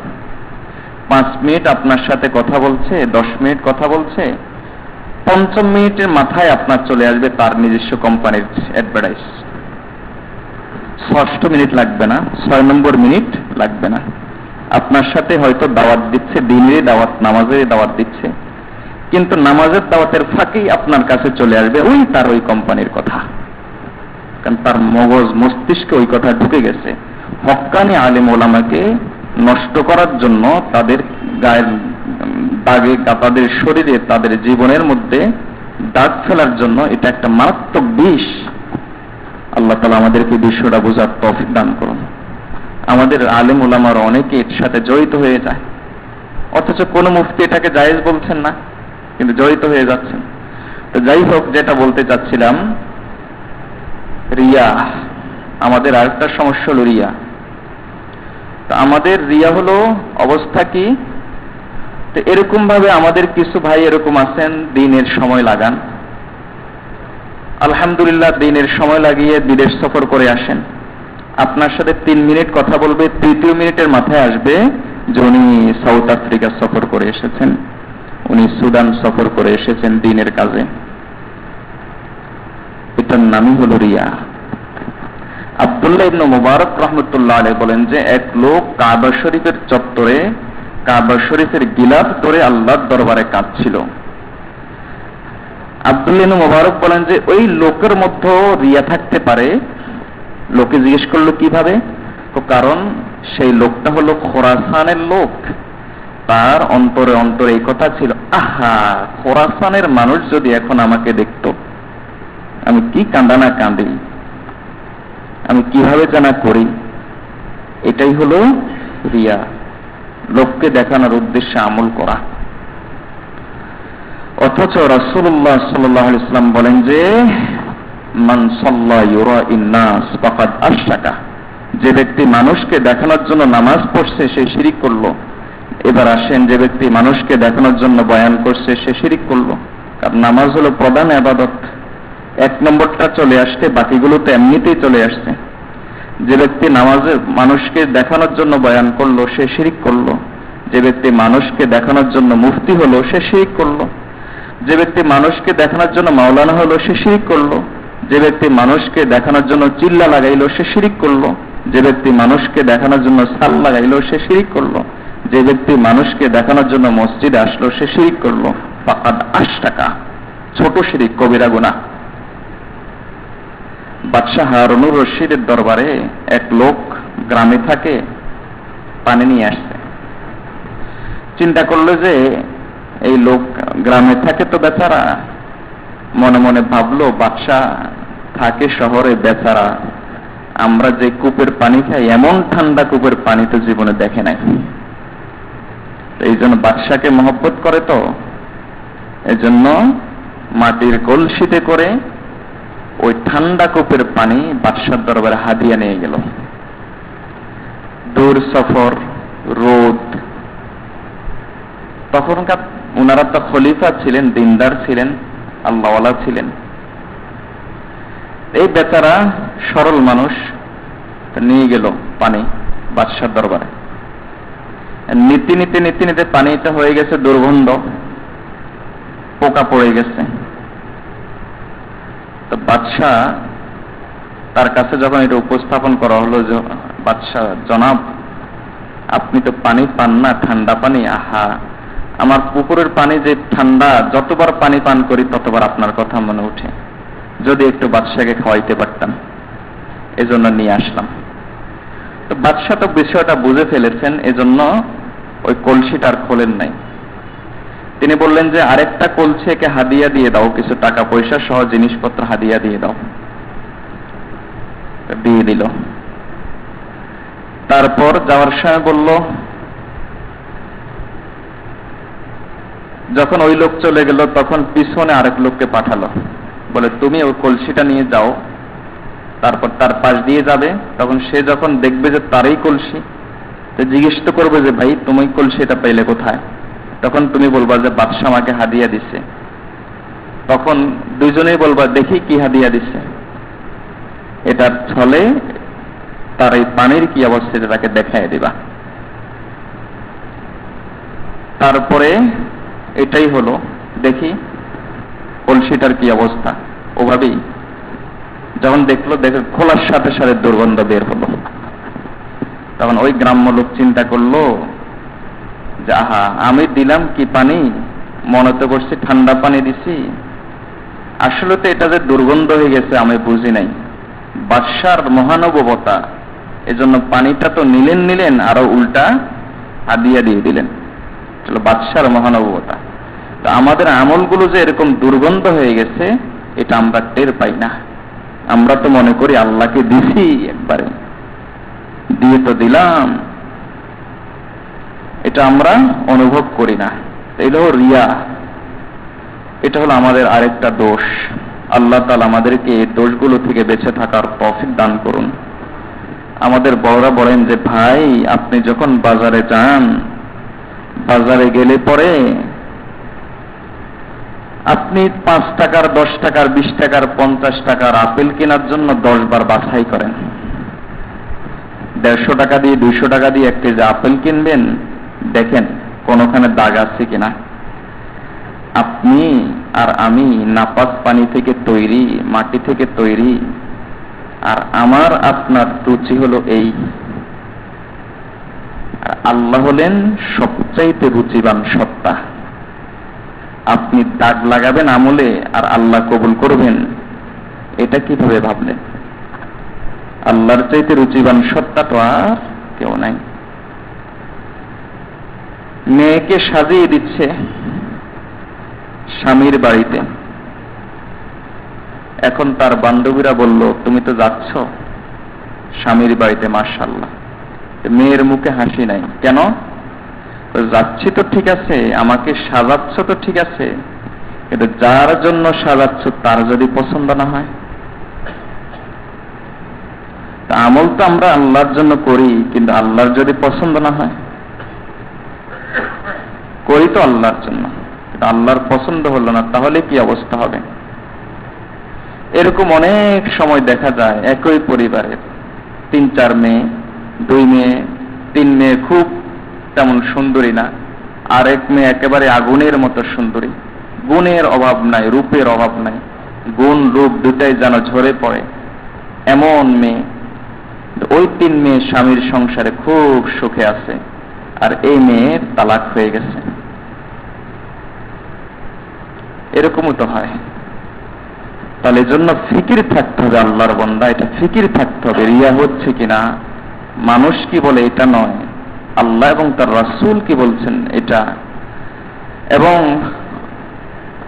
5 মিনিট আপনার সাথে কথা বলছে, 10 মিনিট কথা বলছে, 5ম মিনিটের মাথায় আপনার চলে আসবে তার নিজস্ব কোম্পানির অ্যাডভার্টাইজ। 6ষ্ঠ মিনিট লাগবে না, 6 নম্বর মিনিট লাগবে না, আপনার সাথে হয়তো দাওয়াত দিচ্ছে, দিনের দাওয়াত, নামাজের দাওয়াত দিচ্ছে, কিন্তু নামাজের দাওয়াতের ফাঁকেই আপনার কাছে চলে আসবে ওই তার ওই কোম্পানির কথা। কারণ তার মগজ মস্তিষ্কে ওই কথা ঢুকে গেছে। হক্কানি আলেম ওলামাকে নষ্ট করার জন্য, তাদের গায়ের দাগে, তাদের শরীরে, তাদের জীবনের মধ্যে দাগ ফেলার জন্য এটা একটা মারাত্মক বিষ। আল্লাহ তাআলা আমাদেরকে বিষয়টা বোঝার তৌফিক দান করুন। আমাদের আলেম ওলামার অনেকে এর সাথে জড়িত হয়ে যায়, অথচ কোন মুফতি এটাকে জায়েজ বলছেন না, কিন্তু জড়িত হয়ে যাচ্ছেন। তো যাই হোক, যেটা বলতে চাচ্ছিলাম, রিয়া, আমাদের আরেকটা সমস্যা হলো রিয়া। তো আমাদের রিয়া হলো অবস্থা কি? তো এরকম ভাবে আমাদের কিছু ভাই এরকম আছেন, দিনের সময় লাগান, আলহামদুলিল্লাহ দিনের সময় লাগিয়ে বিদেশ সফর করে আসেন, আপনার সাথে 3 মিনিট কথা বলবে, 3য় মিনিটের মাথায় আসবে যে উনি সাউথ আফ্রিকা সফর করে এসেছেন, উনি সুদান সফর করে এসেছেন দিনের কাজে। এটার নামই হলো রিয়া। আব্দুল্লাহ ইবনে মুবারক রাহমাতুল্লাহ আলাইহি বলেন যে এক লোক কাবা শরীফের চত্বরে কাবা শরীফের গিলাফ ধরে আল্লাহর দরবারে কাঁদছিল। আব্দুল্লাহ ইবনে মুবারক বলেন যে ওই লোকের মধ্যে রিয়া থাকতে পারে। লোকে জিজ্ঞেস করলো কিভাবে? তো কারণ সেই লোকটা হলো খোরাসানের লোক, তার অন্তরে অন্তরে এই কথা ছিল, আহা, খোরাসানের মানুষ যদি এখন আমাকে দেখতো, আমি কি কান্দা না কাঁদি, আমি কিভাবে জানা করি। এটাই হলো রিয়া, লোককে দেখানোর উদ্দেশ্যে আমল করা। অথচ রাসূলুল্লাহ সাল্লাল্লাহু আলাইহি ওয়াসাল্লাম বলেন যে মান সাল্লা ইউরাইন নাস ফাকাদ আশরাকা, যে ব্যক্তি মানুষকে দেখানোর জন্য নামাজ পড়ছে সে শিরিক করলো। এবার আসেন, যে ব্যক্তি মানুষকে দেখানোর জন্য বয়ান করছে সে শিরিক করলো। কারণ নামাজ হলো প্রধান ইবাদত, 1 নম্বরটা চলে আসছে, বাকিগুলো তো এমনিতেই চলে আসছে। যে ব্যক্তি নামাজে মানুষকে দেখানোর জন্য বয়ান করলো সে শিরিক করলো। যে ব্যক্তি মানুষকে দেখানোর জন্য মুফতি হলো সে শিরিক করলো। যে ব্যক্তি মানুষকে দেখানোর জন্য মাওলানা হলো সে শিরিক করলো। যে ব্যক্তি মানুষকে দেখানোর জন্য চিল্লা লাগাইলো সে শিরিক করলো। যে ব্যক্তি মানুষকে দেখানোর জন্য সাল লাগাইলো সে শিরিক করলো। যে ব্যক্তি মানুষকে দেখানোর জন্য মসজিদে আসলো সে শিরিক করলো। ফাকাদ আশরাকা, ছোট শিরিক, কবিরা গুনাহ। বাদশাহ হারুনুর রশিদের দরবারে এক লোক গ্রামে থাকে, পানি নিয়ে আসছে। চিন্তা করলো যে এই লোক গ্রামে থাকে তো বেচারা, মনে মনে ভাবলো বাদশাহ থাকে শহরে, বেচারা আমরা যে কূপের পানি খাই এমন ঠান্ডা কূপের পানি তো জীবনে দেখে নাই। এই জন্য বাদশাকে মহব্বত করে, তো এই জন্য মাটির কলসিতে করে ওই ঠান্ডা কূপের পানি বাদশার দরবারে হাদিয়া নিয়ে গেল। দূর সফর, রোদ, তখনকার ওনারা তো খলিফা ছিলেন, দিনদার ছিলেন, আল্লাহওয়ালা ছিলেন। এই বেচারা সরল মানুষ নিয়ে গেল পানি বাদশার দরবারে। নীতি নীতি নীতি নীতি পানিটা হয়ে গেছে দুর্গন্ধ, পোকা পড়ে গেছে। তো বাদশাহ তার কাছে যখন এটা উপস্থাপন করা হলো, যে বাদশাহ জনাব, আপনি তো পানি পান না, ঠান্ডা পানি, আহা, আমার পুকুরের পানি যে ঠান্ডা, যতবার পানি পান করি ততবার আপনার কথা মনে ওঠে, যদি একটু বাদশাকে খাওয়াইতে পারতাম, এজন্য নিয়ে আসলাম। তো বাদশাহ তো বিষয়টা বুঝে ফেলেছেন, এজন্য ওই কলসিটা আর খোলেন নাই। তিনি বললেন যে আরেকটা কলসি একে হাদিয়া দিয়ে দাও, কিছু টাকা পয়সা সহ জিনিসপত্র হাদিয়া দিয়ে দাও। দিয়ে দিল। তারপর যাওয়ার সময় বলল, যখন ওই লোক চলে গেল তখন পিছনে আরেক লোককে পাঠালো, বলে তুমি ওই কলসিটা নিয়ে যাও। তারপর তার পাশ দিয়ে যাবে, তখন সে যখন দেখবে যে তারই কলসি, তো জিজ্ঞেস তো করবে যে ভাই তুমি কলসিটা পাইলে কোথায়? তখন তুমি বলবা যে বাদশা আমাকে হাদিয়া দিছে। তখন দুইজনেই বলবা দেখি কি হাদিয়া দিছে। এটার ছলে তার এই পানির কি অবস্থা তাকে দেখায় দিবা। তারপরে এটাই হলো, দেখি কলসিটার কি অবস্থা। ওভাবেই যখন দেখলো, দেখে খোলার সাথে সাথে দুর্গন্ধ বের হলো। তখন ওই গ্রাম্য লোক চিন্তা করলো যে আহা, আমি দিলাম কি পানি, মনে তো করছি ঠান্ডা পানি দিছি, আসলে তো এটা যে দুর্গন্ধ হয়ে গেছে আমি বুঝি নাই। বাদশার মহানুভবতা, এজন্য পানিটা তো নিলেন আরো উল্টা হাদিয়া দিয়ে দিলেন। চলো, বাদশার মহানুভবতা। তো আমাদের আমলগুলো যে এরকম দুর্গন্ধ হয়ে গেছে, এটা আমরা টের পাই না। আমরা তো মনে করি আল্লাহকে দিছি, একবারে দিয়ে তো দিলাম, এটা আমরা অনুভব করি না। এটা হলো রিয়া। এটা হলো আমাদের আরেকটা দোষ। আল্লাহ তাআলা আমাদেরকে এই দোষগুলো থেকে বেঁচে থাকার তৌফিক দান করুন। আমাদের বড়রা বলেন যে ভাই, আপনি যখন বাজারে যান, বাজারে গেলে পরে আপনি 5 টাকার, 10 টাকার, 20 টাকার, 50 টাকার আপেল কেনার জন্য 10 বার বাছাই করেন। 150 টাকা দিয়ে, 200 টাকা দিয়ে এক কেজি আপেল কিনবেন, দেখেন কোনখানে দাগ আছে কিনা। আপনি আর আমি নাপাক পানি থেকে তৈরি, মাটি থেকে তৈরি, আর আমার আপনার রুচি হলো এই। আর আল্লাহ হলেন সবচাইতে রুচিবান সত্তা। আপনি দাগ লাগাবেন আমলে আর আল্লাহ কবুল করবেন, এটা কিভাবে ভাবলেন? আল্লাহর চাইতে রুচিবান সত্তা তো আর কেউ নাই। মেয়েকে সাজিয়ে দিচ্ছে স্বামীর বাড়িতে। এখন তার বান্ধবীরা বলল, তুমি তো যাচ্ছ স্বামীর বাড়িতে, মাশাআল্লাহ। মেয়ের মুখে হাসি নাই। কেন? যাচ্ছি তো ঠিক আছে, আমাকে সাজাচ্ছ তো ঠিক আছে, কিন্তু যার জন্য সাজাচ্ছ তার যদি পছন্দ না হয়। আমল তো আমরা আল্লাহর জন্য করি, কিন্তু আল্লাহর যদি পছন্দ না হয়, করি তো আল্লাহর জন্য, কিন্তু আল্লাহর পছন্দ হলো না, তাহলে কি অবস্থা হবে? এরকম অনেক সময় দেখা যায় একই পরিবারের 3-4 মেয়ে, 2 মেয়ে, 3 মেয়ে খুব তেমন সুন্দরী না, আরেক মেয়ে একেবারে আগুনের মতো সুন্দরী, গুণের অভাব নাই, রূপের অভাব নাই, গুণ রূপ দুটাই যেন ঝরে পড়ে এমন মেয়ে। ওই 3 মেয়ে স্বামীর সংসারে খুব সুখে আছে, আর এই মেয়ের তালাক হয়ে গেছে। এরকমও তো হয়। তাহলে জন্য ফিকির থাকতে হবে আল্লাহর বান্দা, এটা ফিকির থাকতে হবে, রিয়া হচ্ছে কিনা, মানুষ কি বলে এটা নয়, আল্লাহ এবং তার রাসূল কি বলছেন এটা, এবং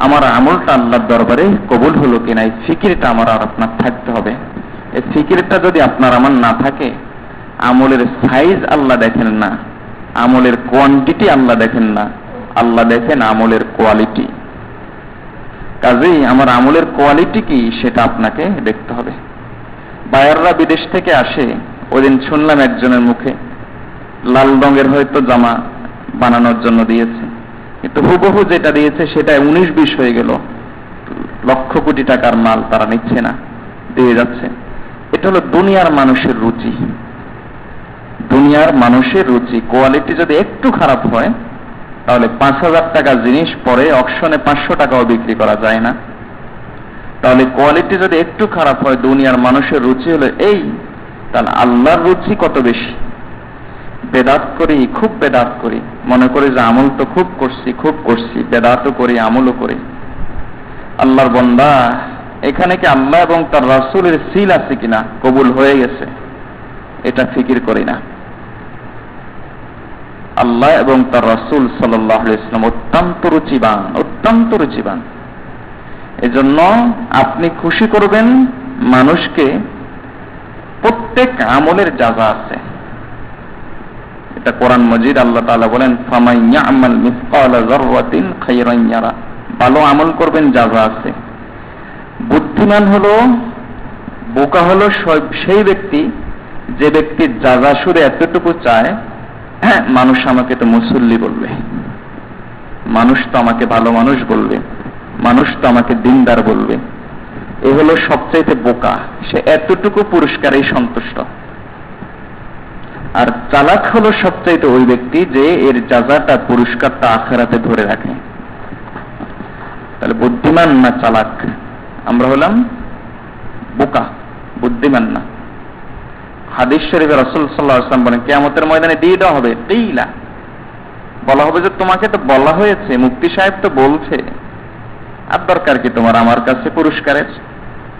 আমার আমলটা আল্লাহর দরবারে কবুল হলো কিনা, এই ফিকিরটা আমার আর আপনার থাকতে হবে। এই ফিকিরটা যদি আপনার আমার না থাকে, আমলের সাইজ আল্লাহ দেখেন না, আমলের কোয়ান্টিটি আল্লাহ দেখেন না, আল্লাহ দেখেন আমলের কোয়ালিটি। কাজেই আমার আমলের কোয়ালিটি কি সেটা আপনাকে দেখতে হবে। বায়াররা বিদেশ থেকে আসে, ওইদিন শুনলাম একজনের মুখে লাল রঙের হয়তো জামা বানানোর জন্য দিয়েছে, কিন্তু হুবহু যেটা দিয়েছে সেটা 19-20 হয়ে গেল, লক্ষ কোটি টাকার মাল তারা নিচ্ছে না, দিয়ে যাচ্ছে। এটা হলো দুনিয়ার মানুষের রুচি। দুনিয়ার মানুষের রুচি কোয়ালিটি যদি একটু খারাপ হয়, তাহলে 5,000 টাকা জিনিস পরে অকশনে 500 টাকাও বিক্রি করা যায় না। তাহলে কোয়ালিটি যদি একটু খারাপ হয়, দুনিয়ার মানুষের রুচি হলো এই, তাহলে আল্লাহর রুচি কত বেশি। বেদাত করি, খুব বেদাত করি, মনে করি যে আমল তো খুব করছি, বেদাতও করি, আমলও করি। আল্লাহর বান্দা, এখানে কি আল্লাহ এবং তার রাসূলের সিল আছে কিনা, কবুল হয়ে গেছে, এটা ফিকির করি না। আল্লাহ এবং তার রাসূল সাল্লাল্লাহু আলাইহি ওয়াসাল্লাম অত্যন্ত রুচিবান। এজন্য আপনি খুশি করবেন মানুষকে, প্রত্যেক আমলের জাযা আছে। এটা কোরআন মজিদ আল্লাহ তাআলা বলেন, ফামান ইয়ামাল মিসকালা যাররাতিন খায়রান ইয়ারা, ভালো আমল করবেন, জাযা আছে। বুদ্ধিমান হলো, বোকা হলো সেই ব্যক্তি যে ব্যক্তির জাযা শুধু এতটুকু চায়, হ্যাঁ মানুষ আমাকে তো মুসল্লি বলবে, মানুষ তো আমাকে ভালো মানুষ বলবে, মানুষ তো আমাকে দিনদার বলবে। এ হলো সবচাইতে বোকা, সে এতটুকু পুরস্কারেই সন্তুষ্ট। আর চালাক হলো সবচাইতে ওই ব্যক্তি যে এর জাযাটা, পুরস্কারটা আখিরাতে ধরে রাখে। তাহলে বুদ্ধিমান না চালাক? আমরা হলাম বোকা, বুদ্ধিমান না। হাদিস শরীফে রাসূল সাল্লাল্লাহু আলাইহি ওয়াসাল্লাম বলেন, কিয়ামতের ময়দানে দিয়ে দেওয়া হবে, কিলা, বলা হবে যে তোমাকে তো বলা হয়েছে, মুফতি সাহেব তো বলছে, আর দরকার কি তোমার আমার কাছে পুরস্কারের?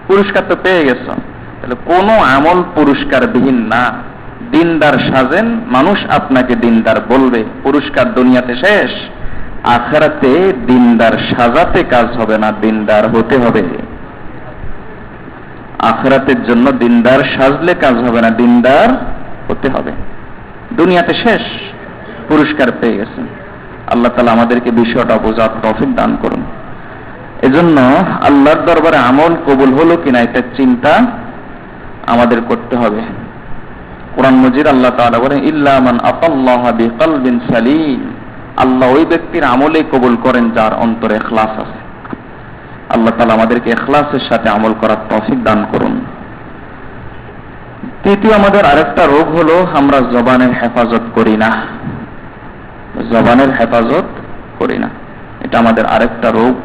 পুরস্কার তো পেয়ে গেছো। তাহলে কোনো আমল পুরস্কারবিহীন না। দিনদার সাজেন, মানুষ আপনাকে দিনদার বলবে, পুরস্কার দুনিয়াতে শেষ। আখিরাতে দিনদার সাজাতে কাজ হবে না, দিনদার হতে হবে। আখিরাতের জন্য দিনদার সাজলে কাজ হবে না, দিনদার হতে হবে। দুনিয়াতে শেষ, পুরস্কার পেয়ে গেছেন। আল্লাহ তাআলা আমাদেরকে বিষয়টা বোঝার তৌফিক দান করুন। এজন্য আল্লাহর দরবারে আমল কবুল হলো কিনা এটা চিন্তা আমাদের করতে হবে। কোরআন মজিদ আল্লাহ তাআলা বলেন, ইল্লা মান আতাল্লাহা বিকলবিন সালিম, আল্লাহ ওই ব্যক্তির আমলে কবুল করেন যার অন্তরে ইখলাস আছে। আল্লাহ তাআলা আমাদেরকে ইখলাসের সাথে আমল করার তৌফিক দান করুন। তৃতীয় আমাদের আরেকটা রোগ হলো, আমরা জবানের হেফাজত করি না। জবানের হেফাজত করি না, এটা আমাদের আরেকটা রোগ।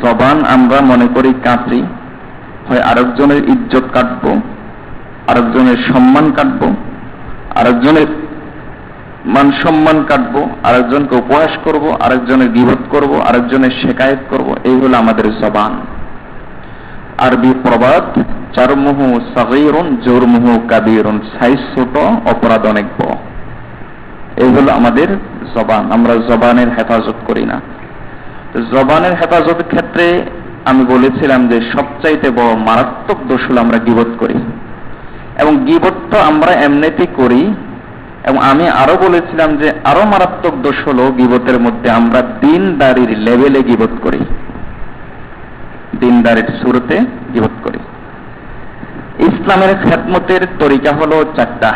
জবান আমরা মনে করি কাঁচি, হয় আরেকজনের ইজ্জত কাটবো, আরেকজনের সম্মান কাটবো, আরেকজনের মান সম্মান কাটবো, আরেকজনকে উপহাস করব, আরেকজনের গীবত করব, আরেকজনের শিকায়েত করব। এই হলো আমাদের জবান। আরবি প্রবাদ, চারমুহু সাগীরুন জুরমুহু কাবীরুন, সাইজ ছোট, অপরাধ অনেক বড়। এই হলো আমাদের জবান। আমরা জবানের হেফাজত করি না। জবানের হেফাজতের ক্ষেত্রে আমি বলেছিলাম যে সবচাইতে বড় মারাত্মক দোষ হলো আমরা গীবত করি, এবং গীবত তো আমরা এমনিতেই করি। এবং আমি আরো বলেছিলাম যে আরো মারাত্মক দোষ হলো গীবতের মধ্যে আমরা দিনদারির লেভেলে গীবত করি, দিনদারির সুরতে গীবত করি। ইসলামের খেদমতের তরিকা হলো চারটা।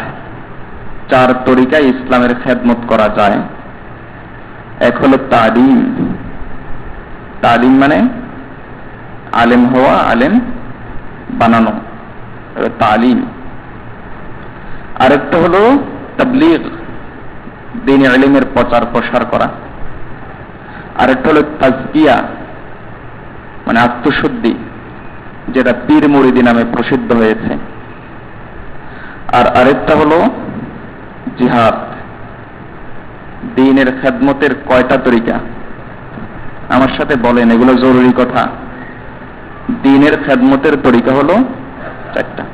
চার তরিকায় ইসলামের খেদমত করা যায়। এক হলো তালিম। তালিম মানে আলেম হওয়া, আলেম বানানো, তালিম। আরেকটা হলো তাবলীগ, দ্বীনি ইলমের প্রচার প্রসার করা। আরেকটা হলো তাজকিয়া, মানে আত্মশুদ্ধি, যেটা পীর মুরিদি নামে প্রসিদ্ধ হয়েছে। আর আরেকটা হলো জিহাদ। দ্বীনের খেদমতের কয়টা তরিকা? আমার সাথে বলেন, এগুলো জরুরি কথা। দ্বীনের খেদমতের তরিকা হলো চারটা।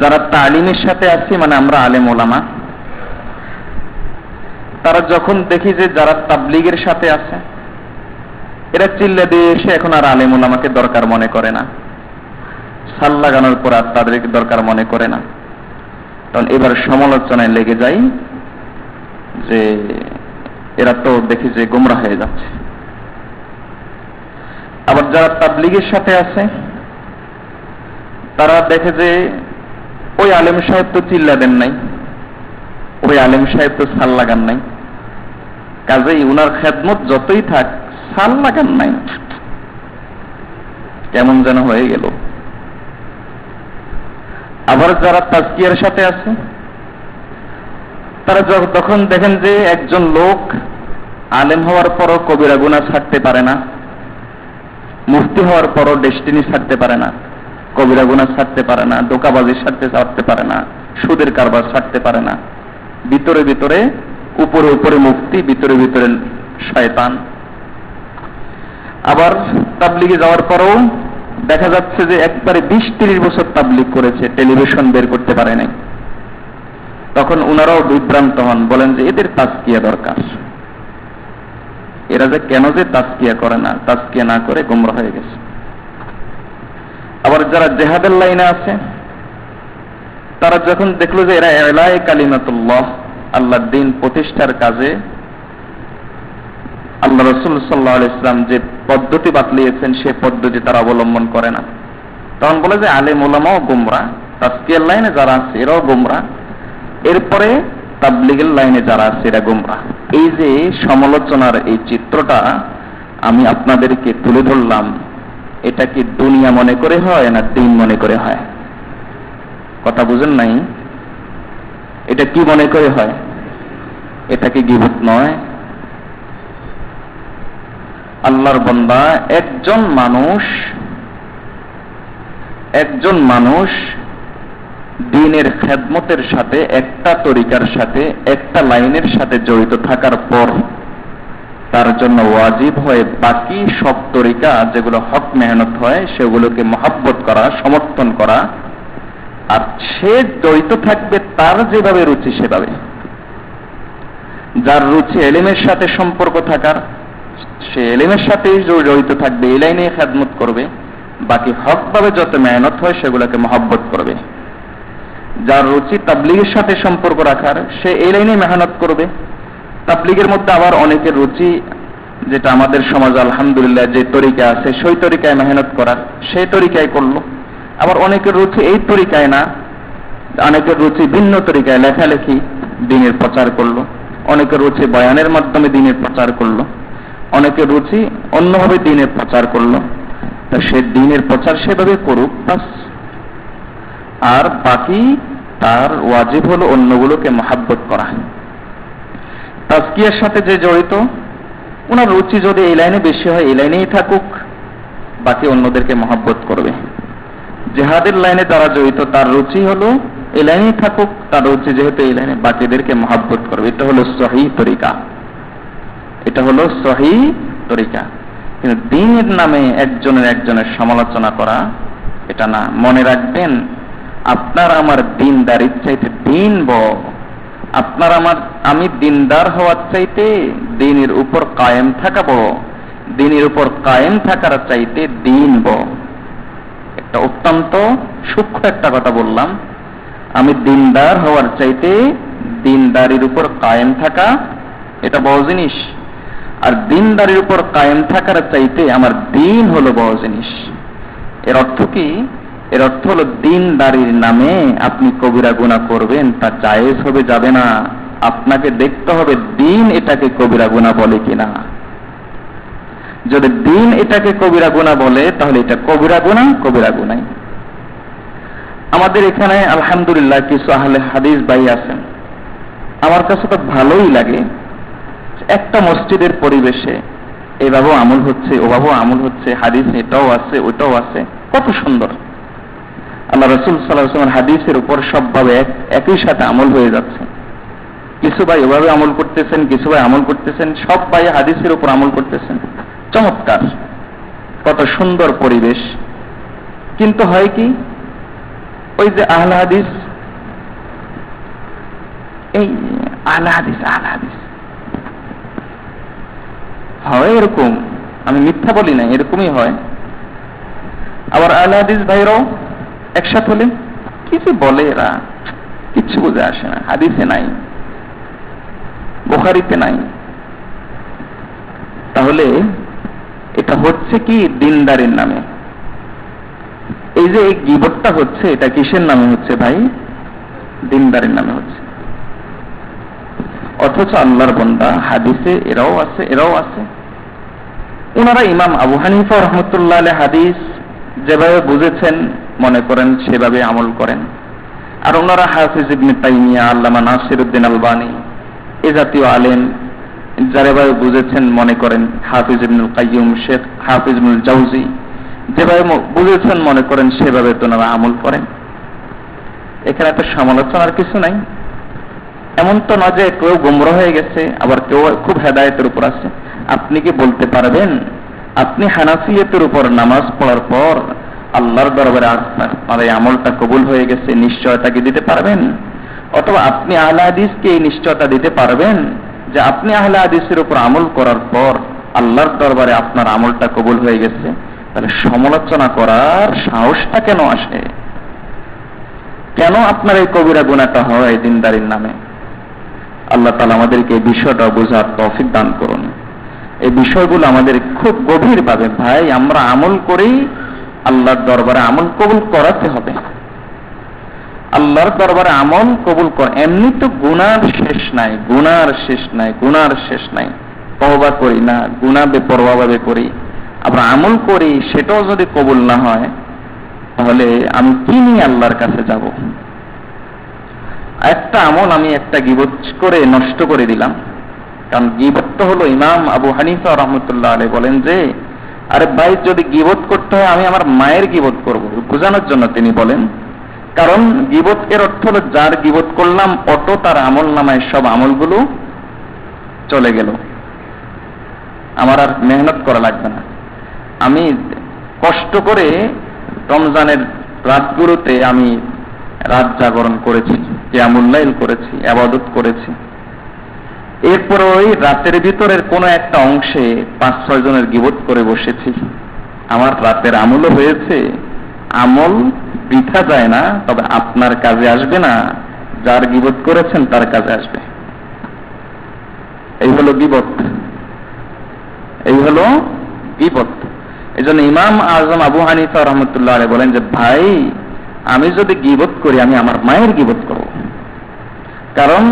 যারা তালিমের সাথে আছে, মানে আমরা আলেম ওলামা, তারা যখন দেখি যে যারা তাবলীগের সাথে আছে, এরা চিল্লা দিয়ে এসে এখন আর আলেম ওলামাকে দরকার মনে করে না, সাল লাগানোর পর আর তাদেরকে দরকার মনে করে না। তখন এবার সমালোচনায় লেগে যাই যে এরা তো দেখি যে গোমরা হয়ে যাচ্ছে। আবার যারা তাবলীগের সাথে আছে, তারা দেখে যে ওই আলেম সাহেব তো চিল্লা দেন নাই, ওই আলেম সাহেব তো সাল লাগান নাই, কাজেই উনার খেদমত যতই থাক, সাল লাগান নাই, কেমন যেন হয়ে গেল। আবার যারা তাজকিয়ার সাথে আছে, তারা তখন দেখেন যে একজন লোক আলেম হওয়ার পরও কবিরা গুনাহ ছাড়তে পারে না, মুফতি হওয়ার পরও ডেস্টিনি ছাড়তে পারে না, কবিরা গুনাহ ছাড়তে পারে না, ধোঁকাবাজি ছাড়তে পারে না, সুদের কারবার ছাড়তে পারে না। ভিতরে ভিতরে, উপরে উপরে মুফতি, ভিতরে ভিতরে শয়তান। আবার তাবলিগে যাওয়ার পরও দেখা যাচ্ছে যে একবারে 20-30 বছর তাবলিগ করেছে, টেলিভিশন বের করতে পারে নাই। তখন ওনারাও বিভ্রান্ত হন, বলেন যে এদের তাজকিয়া দরকার, এরা যে কেন যে তাজকিয়া করে না, তাজকিয়া না করে গোমরা হয়ে গেছে। আবার যারা জিহাদের লাইনে আছে তারা যখন দেখলো যে এরা ইলায়ে কালিমাতুল্লাহ, আল্লাহর দ্বীন প্রতিষ্ঠার কাজে আল্লাহ রাসূল সাল্লাল্লাহু আলাইহি ওয়াসাল্লাম যে পদ্ধতি বাতলিয়েছেন সে পদ্ধতি তারা অবলম্বন করে না, তখন বলে যে আলেম ওলামাও গোমরা, তাজকিয়ার লাইনে যারা আছে এরাও গোমরা, এরপরে তাবলিগের লাইনে যারা আছে এরা গোমরা। এই যে সমালোচনার এই চিত্রটা আমি আপনাদেরকে তুলে ধরলাম, এটা কি দুনিয়া মনে করে হয় না দ্বীন মনে করে হয়? কথা বুঝেন নাই? এটা কি মনে করে হয়? এটা কি গীবত নয়? আল্লাহর বান্দা, একজন মানুষ দ্বীনের খেদমতের সাথে, একটা তরিকার সাথে, একটা লাইনের সাথে জড়িত থাকার পর তার জন্য ওয়াজিব হয় বাকি সব তরিকা যেগুলো হক মেহনত হয় সেগুলোকে মহব্বত করা, সমর্থন করা, আর সে জড়িত থাকবে তার যেভাবে রুচি সেভাবে। যার রুচি এলেমের সাথে সম্পর্ক থাকার, সে এলেমের সাথেই জড়িত থাকবে, এই লাইনে খেদমত করবে, বাকি হকভাবে যত মেহনত হয় সেগুলোকে মহব্বত করবে। যার রুচি তাবলিগের সাথে সম্পর্ক রাখার, সে এই লাইনে মেহনত করবে। তাবলিগের মধ্যে আবার অনেকের রুচি, যেটা আমাদের সমাজ আলহামদুলিল্লাহ যে তরিকা আছে সেই তরিকায় মেহনত করার, সেই তরিকায় করলো। আবার অনেকের রুচি এই তরিকায় না, অনেকের রুচি ভিন্ন তরিকায়, লেখালেখি দ্বীনের প্রচার করলো, অনেকের রুচি বয়ানের মাধ্যমে দ্বীনের প্রচার করলো, অনেকের রুচি অন্যভাবে দ্বীনের প্রচার করলো। তা সে দ্বীনের প্রচার সেভাবে করুক বাস, আর বাকি তার ওয়াজিব হলো অন্যগুলোকে মহাব্বত করা। তাজকিয়ার সাথে যে জড়িত, ওনার রুচি যদি এই লাইনে বেশি হয় এই লাইনেই থাকুক, বাকি অন্যদেরকে মহব্বত করবে। জিহাদের লাইনে যারা জড়িত তার রুচি হলো এই লাইনেই থাকুক, তার রুচি যেহেতু এই লাইনে, বাকিদেরকে মহব্বত করবে। এটা হলো সহিহ তরিকা, এটা হলো সহিহ তরিকা। কিন্তু দ্বীনের নামে একজনের সমালোচনা করা এটা না। মনে রাখবেন, আপনার আমার দ্বীনদারির চাইতে দ্বীন বড়। আমি দ্বীনদার হওয়ার চাইতে দ্বীনের উপর কায়েম থাকা বড়, দ্বীনের উপর কায়েম থাকার চাইতে দ্বীন বড়। একটা অত্যন্ত সূক্ষ্ম একটা কথা বললাম, আমি দ্বীনদার হওয়ার চাইতে দ্বীনদারির উপর কায়েম থাকা এটা বড় জিনিস, আর দ্বীনদারির উপর কায়েম থাকার চাইতে আমার দ্বীন হলো বড় জিনিস। এর অর্থ কি? এর অর্থ হলো দ্বীনদারির নামে আপনি কবিরা গুনাহ করবেন, তা জায়েজ হবে, যাবে না। আপনাকে দেখতে হবে দ্বীন এটাকে কবিরা গুনাহ বলে কিনা। যদি দ্বীন এটাকে কবিরা গুনাহ বলে তাহলে এটা কবিরা গুনাহ। আমাদের এখানে আলহামদুলিল্লাহ কিছু আহলে হাদিস ভাই আছেন, আমার কাছে তো ভালোই লাগে। একটা মসজিদের পরিবেশে এভাবেও আমল হচ্ছে, ওভাবেও আমল হচ্ছে, হাদিস এটাও আছে ওটাও আছে, কত সুন্দর। আল্লাহ রাসূল সাল্লাল্লাহু আলাইহি ওয়াসাল্লাম হাদিসের উপর সবভাবে একই সাথে আমল হয়ে যাচ্ছে। কিছু ভাই ওভাবে আমল করতেছেন, কিছু ভাই আমল করতেছেন, সব ভাই হাদিসের উপর আমল করতেছেন। চমৎকার, কত সুন্দর পরিবেশ। কিন্তু হয় কি, ওই যে আহলে হাদিস, এই আহলে হাদিস হয় এরকম, আমি মিথ্যা বলি না, এরকমই হয়। আবার আহলে হাদিস ভাইরাও একসাথে হলে কি যে বলে, এরা কিচ্ছু বুঝে আসে না। হাদিসে নাই, বুখারীতে নাই। তাহলে এটা হচ্ছে কি দ্বীনদারির নামে। এই যে এই গীবতটা হচ্ছে, এটা কিসের নামে হচ্ছে ভাই? দ্বীনদারির নামে হচ্ছে। অথচ আল্লাহর বান্দা হাদিসে এরাও আছে। ওনারা ইমাম আবু হানিফা রাহমাতুল্লাহ আলাইহি হাদিস যেভাবে বুঝেছেন মনে করেন সেভাবে আমল করেন। আর ওনারা হাফিজ ইবনে তাইমিয়া, আল্লামা নাসিরউদ্দিন আলবানী, এ জাতীয় আলেম যারাভাবে বুঝেছেন মনে করেন, হাফিজ ইবনুল কাইয়্যুম, শেখ হাফিজ ইবনুল জাওজি যেভাবে বুঝেছেন মনে করেন সেভাবে তো ওনারা আমল করেন। এখানে তো সমালোচনার কিছু নাই। এমন তো না যে কেউ গোমরা হয়ে গেছে আবার কেউ খুব হেদায়েতের উপর আছে। আপনি কি বলতে পারবেন আপনি হানাফিয়তের উপর নামাজ পড়ার পর আল্লাহর দরবারে আপনার এই আমলটা কবুল হয়ে গেছে নিশ্চয়তা কি দিতে পারবেন? অথবা আপনি আহলে হাদিসকে এই নিশ্চয়তা দিতে পারবেন যে আপনি আহলে হাদিসের উপর আমল করার পর আল্লাহর দরবারে আপনার আমলটা কবুল হয়ে গেছে? তাহলে সমালোচনা করার সাহসটা কেন আসে? কেন আপনার এই কবিরা গুনাহটা হয় দিনদারির নামে? আল্লাহ তাআলা আমাদেরকে এই বিষয়টা বোঝার তৌফিক দান করুন। এই বিষয়গুলো আমাদের খুব গভীরভাবে, ভাই আমরা আমল করি, আল্লাহর দরবারে আমল কবুল করাতে হবে। আল্লাহর দরবারে আমল কবুল কর, এমনি তো গুনার শেষ নাই, গুনার শেষ নাই, গুনার শেষ নাই। তওবা করি না, গুনাহ বেপরোয়াভাবে করি, আবার আমল করি, সেটাও যদি কবুল না হয় তাহলে আমি কি নিয়ে আল্লাহর কাছে যাব? একটা আমল আমি একটা গীবত করে নষ্ট করে দিলাম। কারণ গীবত হলো, ইমাম আবু হানিফা রাহমাতুল্লাহ আলাইহি বলেন যে আরে ভাই যদি গীবত করতে হয় আমি আমার মায়ের গীবত করব, বোঝানোর জন্য তিনি বলেন। কারণ গীবত এর অর্থ হলো যার গীবত করলাম অত তার আমল নামায় সব আমলগুলো চলে গেল, আমার আর মেহনত করা লাগবে না। আমি কষ্ট করে রমজানের রাতগুলোতে আমি রাত জাগরণ করেছি, কিয়ামুল লাইল করেছি, ইবাদত করেছি, এরপর ওই রাতের ভিতরের কোন একটা অংশে 5-6 জনের গীবত করে বসেছি, আমার রাতের আমলও হয়েছে। আমল বৃথা যায় না, তবে আপনার কাজে আসবে না, যার গীবত করেছেন তার কাজে আসবে। এই হলো গীবত, এই হলো গীবত। এই জন্য ইমাম আজম আবু হানিফা রাহমাতুল্লাহ আলাইহি বলেন যে ভাই আমি যদি গীবত করি আমি আমার মায়ের গীবত করব। কারণ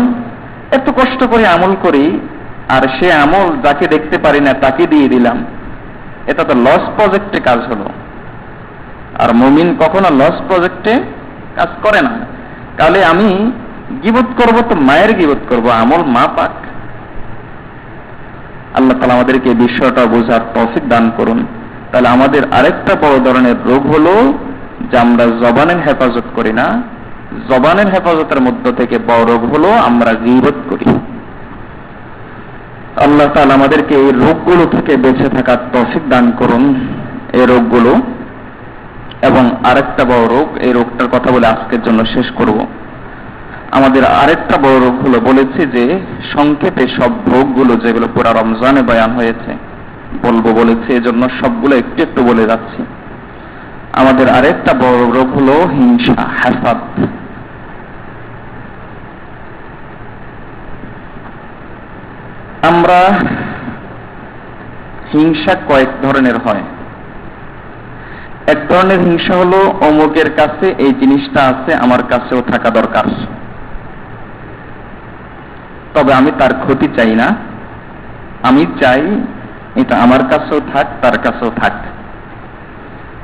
এত কষ্ট করে আমল করি আর সে আমল যাকে দেখতে পারি না তাকে দিয়ে দিলাম, এটা তো লস প্রজেক্টে কাজ হলো। আর মুমিন কখনো লস প্রজেক্টে কাজ করে না। তাহলে আমি গীবত করব তো মায়ের গীবত করব, আমল মা পাক। আল্লাহ তাআলা আমাদেরকে এই বিষয়টা বোঝার তৌফিক দান করুন। তাহলে আমাদের আরেকটা বড় ধরনের রোগ হলো যে আমরা জবানের হেফাজত করি না। জবানের হেফাজতের মধ্য থেকে বড় রোগ হলো আমরা গীবত করি। আল্লাহ তাআলা আমাদেরকে এই রোগগুলো থেকে বেঁচে থাকার তৌফিক দান করুন, এই রোগগুলো। এবং আরেকটা বড় রোগ, এই রোগটার কথা বলে আজকের জন্য শেষ করব। আমাদের আরেকটা বড় রোগ হলো, বলেছি যে সংক্ষেপে সব রোগগুলো যেগুলো পুরা রমজানে বয়ান হয়েছে বলবো বলেছি, এজন্য সবগুলো একটু একটু বলে যাচ্ছি। আমাদের আরেকটা বড় রোগ হলো হিংসা, হাসাদ। আমরা হিংসা কয়েক ধরনের হয়। এক ধরনের হিংসা হলো অমুকের কাছে এই জিনিসটা আছে, আমার কাছেও থাকা দরকার, তবে আমি তার ক্ষতি চাই না, আমি চাই এটা আমার কাছেও থাক তার কাছেও থাক।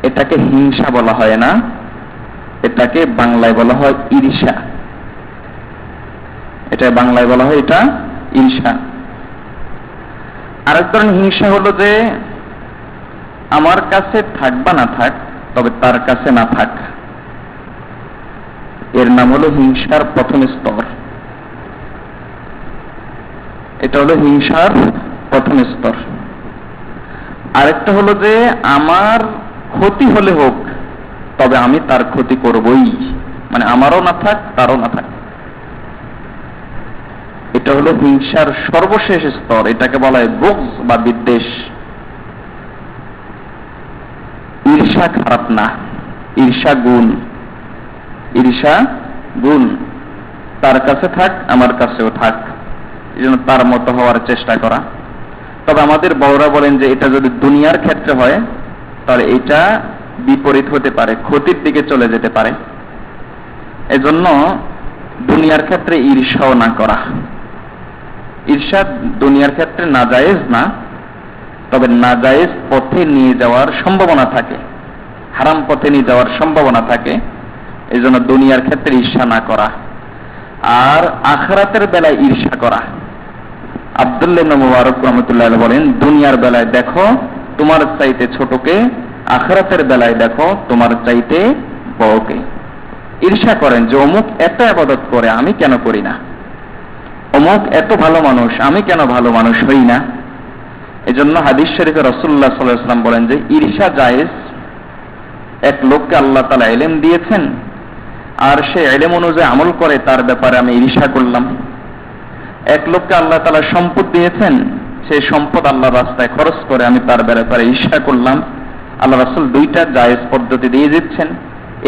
এটাকে হিংসা বলা হয় না, এটাকে বাংলায় বলা হয় ঈর্ষা। এটা বাংলায় বলা হয় এটা ঈর্ষা। আরেক ধরনের হিংসা হলো যে আমার কাছে থাক বা না থাক, তবে তার কাছে না থাক। এর নাম হলো হিংসার প্রথম স্তর। এটা হলো হিংসার প্রথম স্তর। আরেকটা হলো যে আমার ক্ষতি হলে হোক, তবে আমি তার ক্ষতি করবই, মানে আমারও না থাক তারও না থাক। এটা হলো হিংসার সর্বশেষ স্তর। এটাকে বলা হয় বুগজ বা বিদ্বেষ। ঈর্ষা খারাপ না, ঈর্ষা গুণ। ঈর্ষা গুণ, তার কাছে থাক আমার কাছেও থাক, এই জন্য তার মতো হওয়ার চেষ্টা করা। তবে আমাদের বড়রা বলেন যে এটা যদি দুনিয়ার ক্ষেত্রে হয় তাহলে এটা বিপরীত হতে পারে, ক্ষতির দিকে চলে যেতে পারে। এজন্য দুনিয়ার ক্ষেত্রে ঈর্ষাও না করা। ঈর্ষা দুনিয়ার ক্ষেত্রে নাজায়েজ না, তবে নাজায়েজ পথে নিয়ে যাওয়ার সম্ভাবনা থাকে, হারাম পথে নিয়ে যাওয়ার সম্ভাবনা থাকে। এই জন্য দুনিয়ার ক্ষেত্রে ঈর্ষা না করা, আর আখিরাতের বেলায় ঈর্ষা করা। আব্দুল্লাহ ইবনে মুবারক রাহমাতুল্লাহ আলাইহি বলেন, দুনিয়ার বেলায় দেখো তোমার চাইতে ছোটকে, আখিরাতের বেলায় দেখো তোমার চাইতে বড়কে। ঈর্ষা করেন যে অমুক এত ইবাদত করে, আমি কেন করি না, অমুক এত ভালো মানুষ, আমি কেন ভালো মানুষ হই না। এজন্য হাদিস শরীফে রাসূলুল্লাহ সাল্লাল্লাহু আলাইহি ওয়াসাল্লাম বলেন যে ঈর্ষা জায়েজ। এক লোককে আল্লাহ তাআলা ইলম দিয়েছেন, আর সে ইলম অনুযায়ী আমল করে, তার ব্যাপারে আমি ঈর্ষা করলাম। এক লোককে আল্লাহ তাআলা সম্পদ দিয়েছেন, সেই সম্পদ আল্লাহর রাস্তায় খরচ করে, আমি তার ব্যাপারে ঈর্ষা করলাম। আল্লাহ রাসূল দুইটা জায়েজ পদ্ধতি দিয়ে দিচ্ছেন।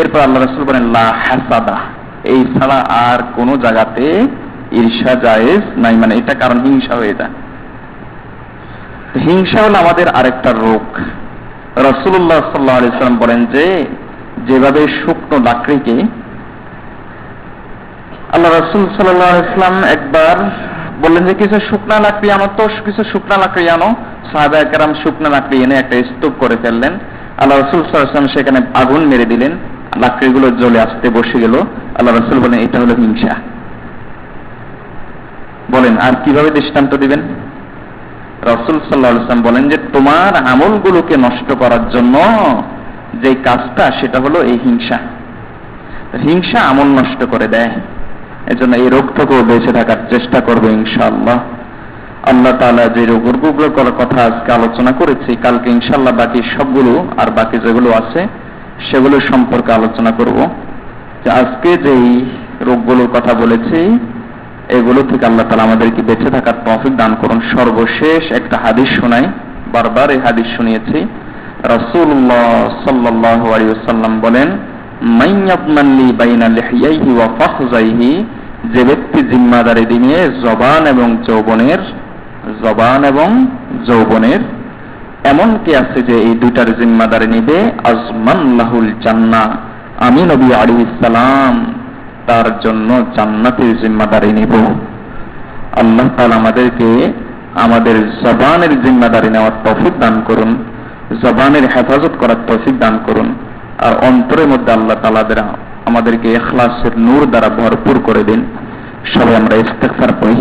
এরপর আল্লাহ রাসূল বলেন লা হাসাদা, এই ছাড়া আর কোন জায়গাতে ঈর্ষা জায়েজ নাই, মানে এটা কারণ হিংসা হয়ে যায়। হিংসা হলো আমাদের আরেকটা রোগ। রাসূলুল্লাহ সাল্লাল্লাহু আলাইহি ওয়াসাল্লাম বলেন যে যেভাবে শুকনো লাকড়িকে, আল্লাহ রাসূল সাল্লাল্লাহু আলাইহি ওয়াসাল্লাম একবার বললেন যে কিছু শুকনা লাকড়ি আনো, তো কিছু শুকনা লাকড়ি আনো। সাহাবায়ে কেরাম শুকনা লাকড়ি এনে একটা স্তূপ করে ফেললেন। আল্লাহ রাসূল সাল্লাল্লাহু আলাইহি ওয়াসাল্লাম সেখানে আগুন মেরে দিলেন, লাকড়িগুলো জ্বলে আসতে বসে গেল। আল্লাহ রাসূল বলেন এটা হলো হিংসা। বলেন আর কিভাবে দৃষ্টান্ত দিবেন? রাসূল সাল্লাল্লাহু আলাইহি ওয়াসাল্লাম বলেন যে তোমার আমলগুলোকে নষ্ট করার জন্য যে কাজটা, সেটা হলো এই হিংসা। হিংসা আমল নষ্ট করে দেয়। এজন্য এই রোগ থেকেও বেঁচে থাকার চেষ্টা করবে ইনশাআল্লাহ। আল্লাহ তাআলা যে রোগগুলোর কথা আজকে আলোচনা করেছি, কালকে ইনশাআল্লাহ বাকি সবগুলো আর বাকি যেগুলো আছে সেগুলো সম্পর্কে আলোচনা করব। যে আজকে যেই রোগগুলোর কথা বলেছি এগুলো থেকে আল্লাহ তাআলা আমাদেরকে বেঁচে থাকার তৌফিক দান করুন। সর্বশেষ একটা হাদিস শোনাই, বারবার এই হাদিস শুনিয়েছি। রাসূলুল্লাহ সাল্লাল্লাহু আলাইহি ওয়াসাল্লাম বলেন, মান ইয়াবমানলি বাইনা লিহিয়াইহি ওয়া ফাখযাইহি, যে ব্যক্তি জিম্মাদারি নিয়ে জবান এবং যৌবনের এমন কি আছে যে এই দুইটার জিম্মাদারি নিবে, আজমান লাহুল জান্নাহ, আমি নবী আলাইহিস সালাম তার জন্য জান্নাতের জিম্মাদারি নিব। আল্লাহ তাআলা আমাদেরকে আমাদের জবানের জিম্মাদারি নেওয়ার তৌফিক দান করুন, জবানের হেফাজত করার তৌফিক দান করুন, আর অন্তরের মধ্যে আল্লাহ তাআলা আমাদেরকে ইখলাসের নূর দ্বারা ভরপুর করে দিন। সবাই আমরা ইস্তিগফার করি।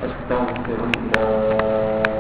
আস্তাগফিরুল্লাহ।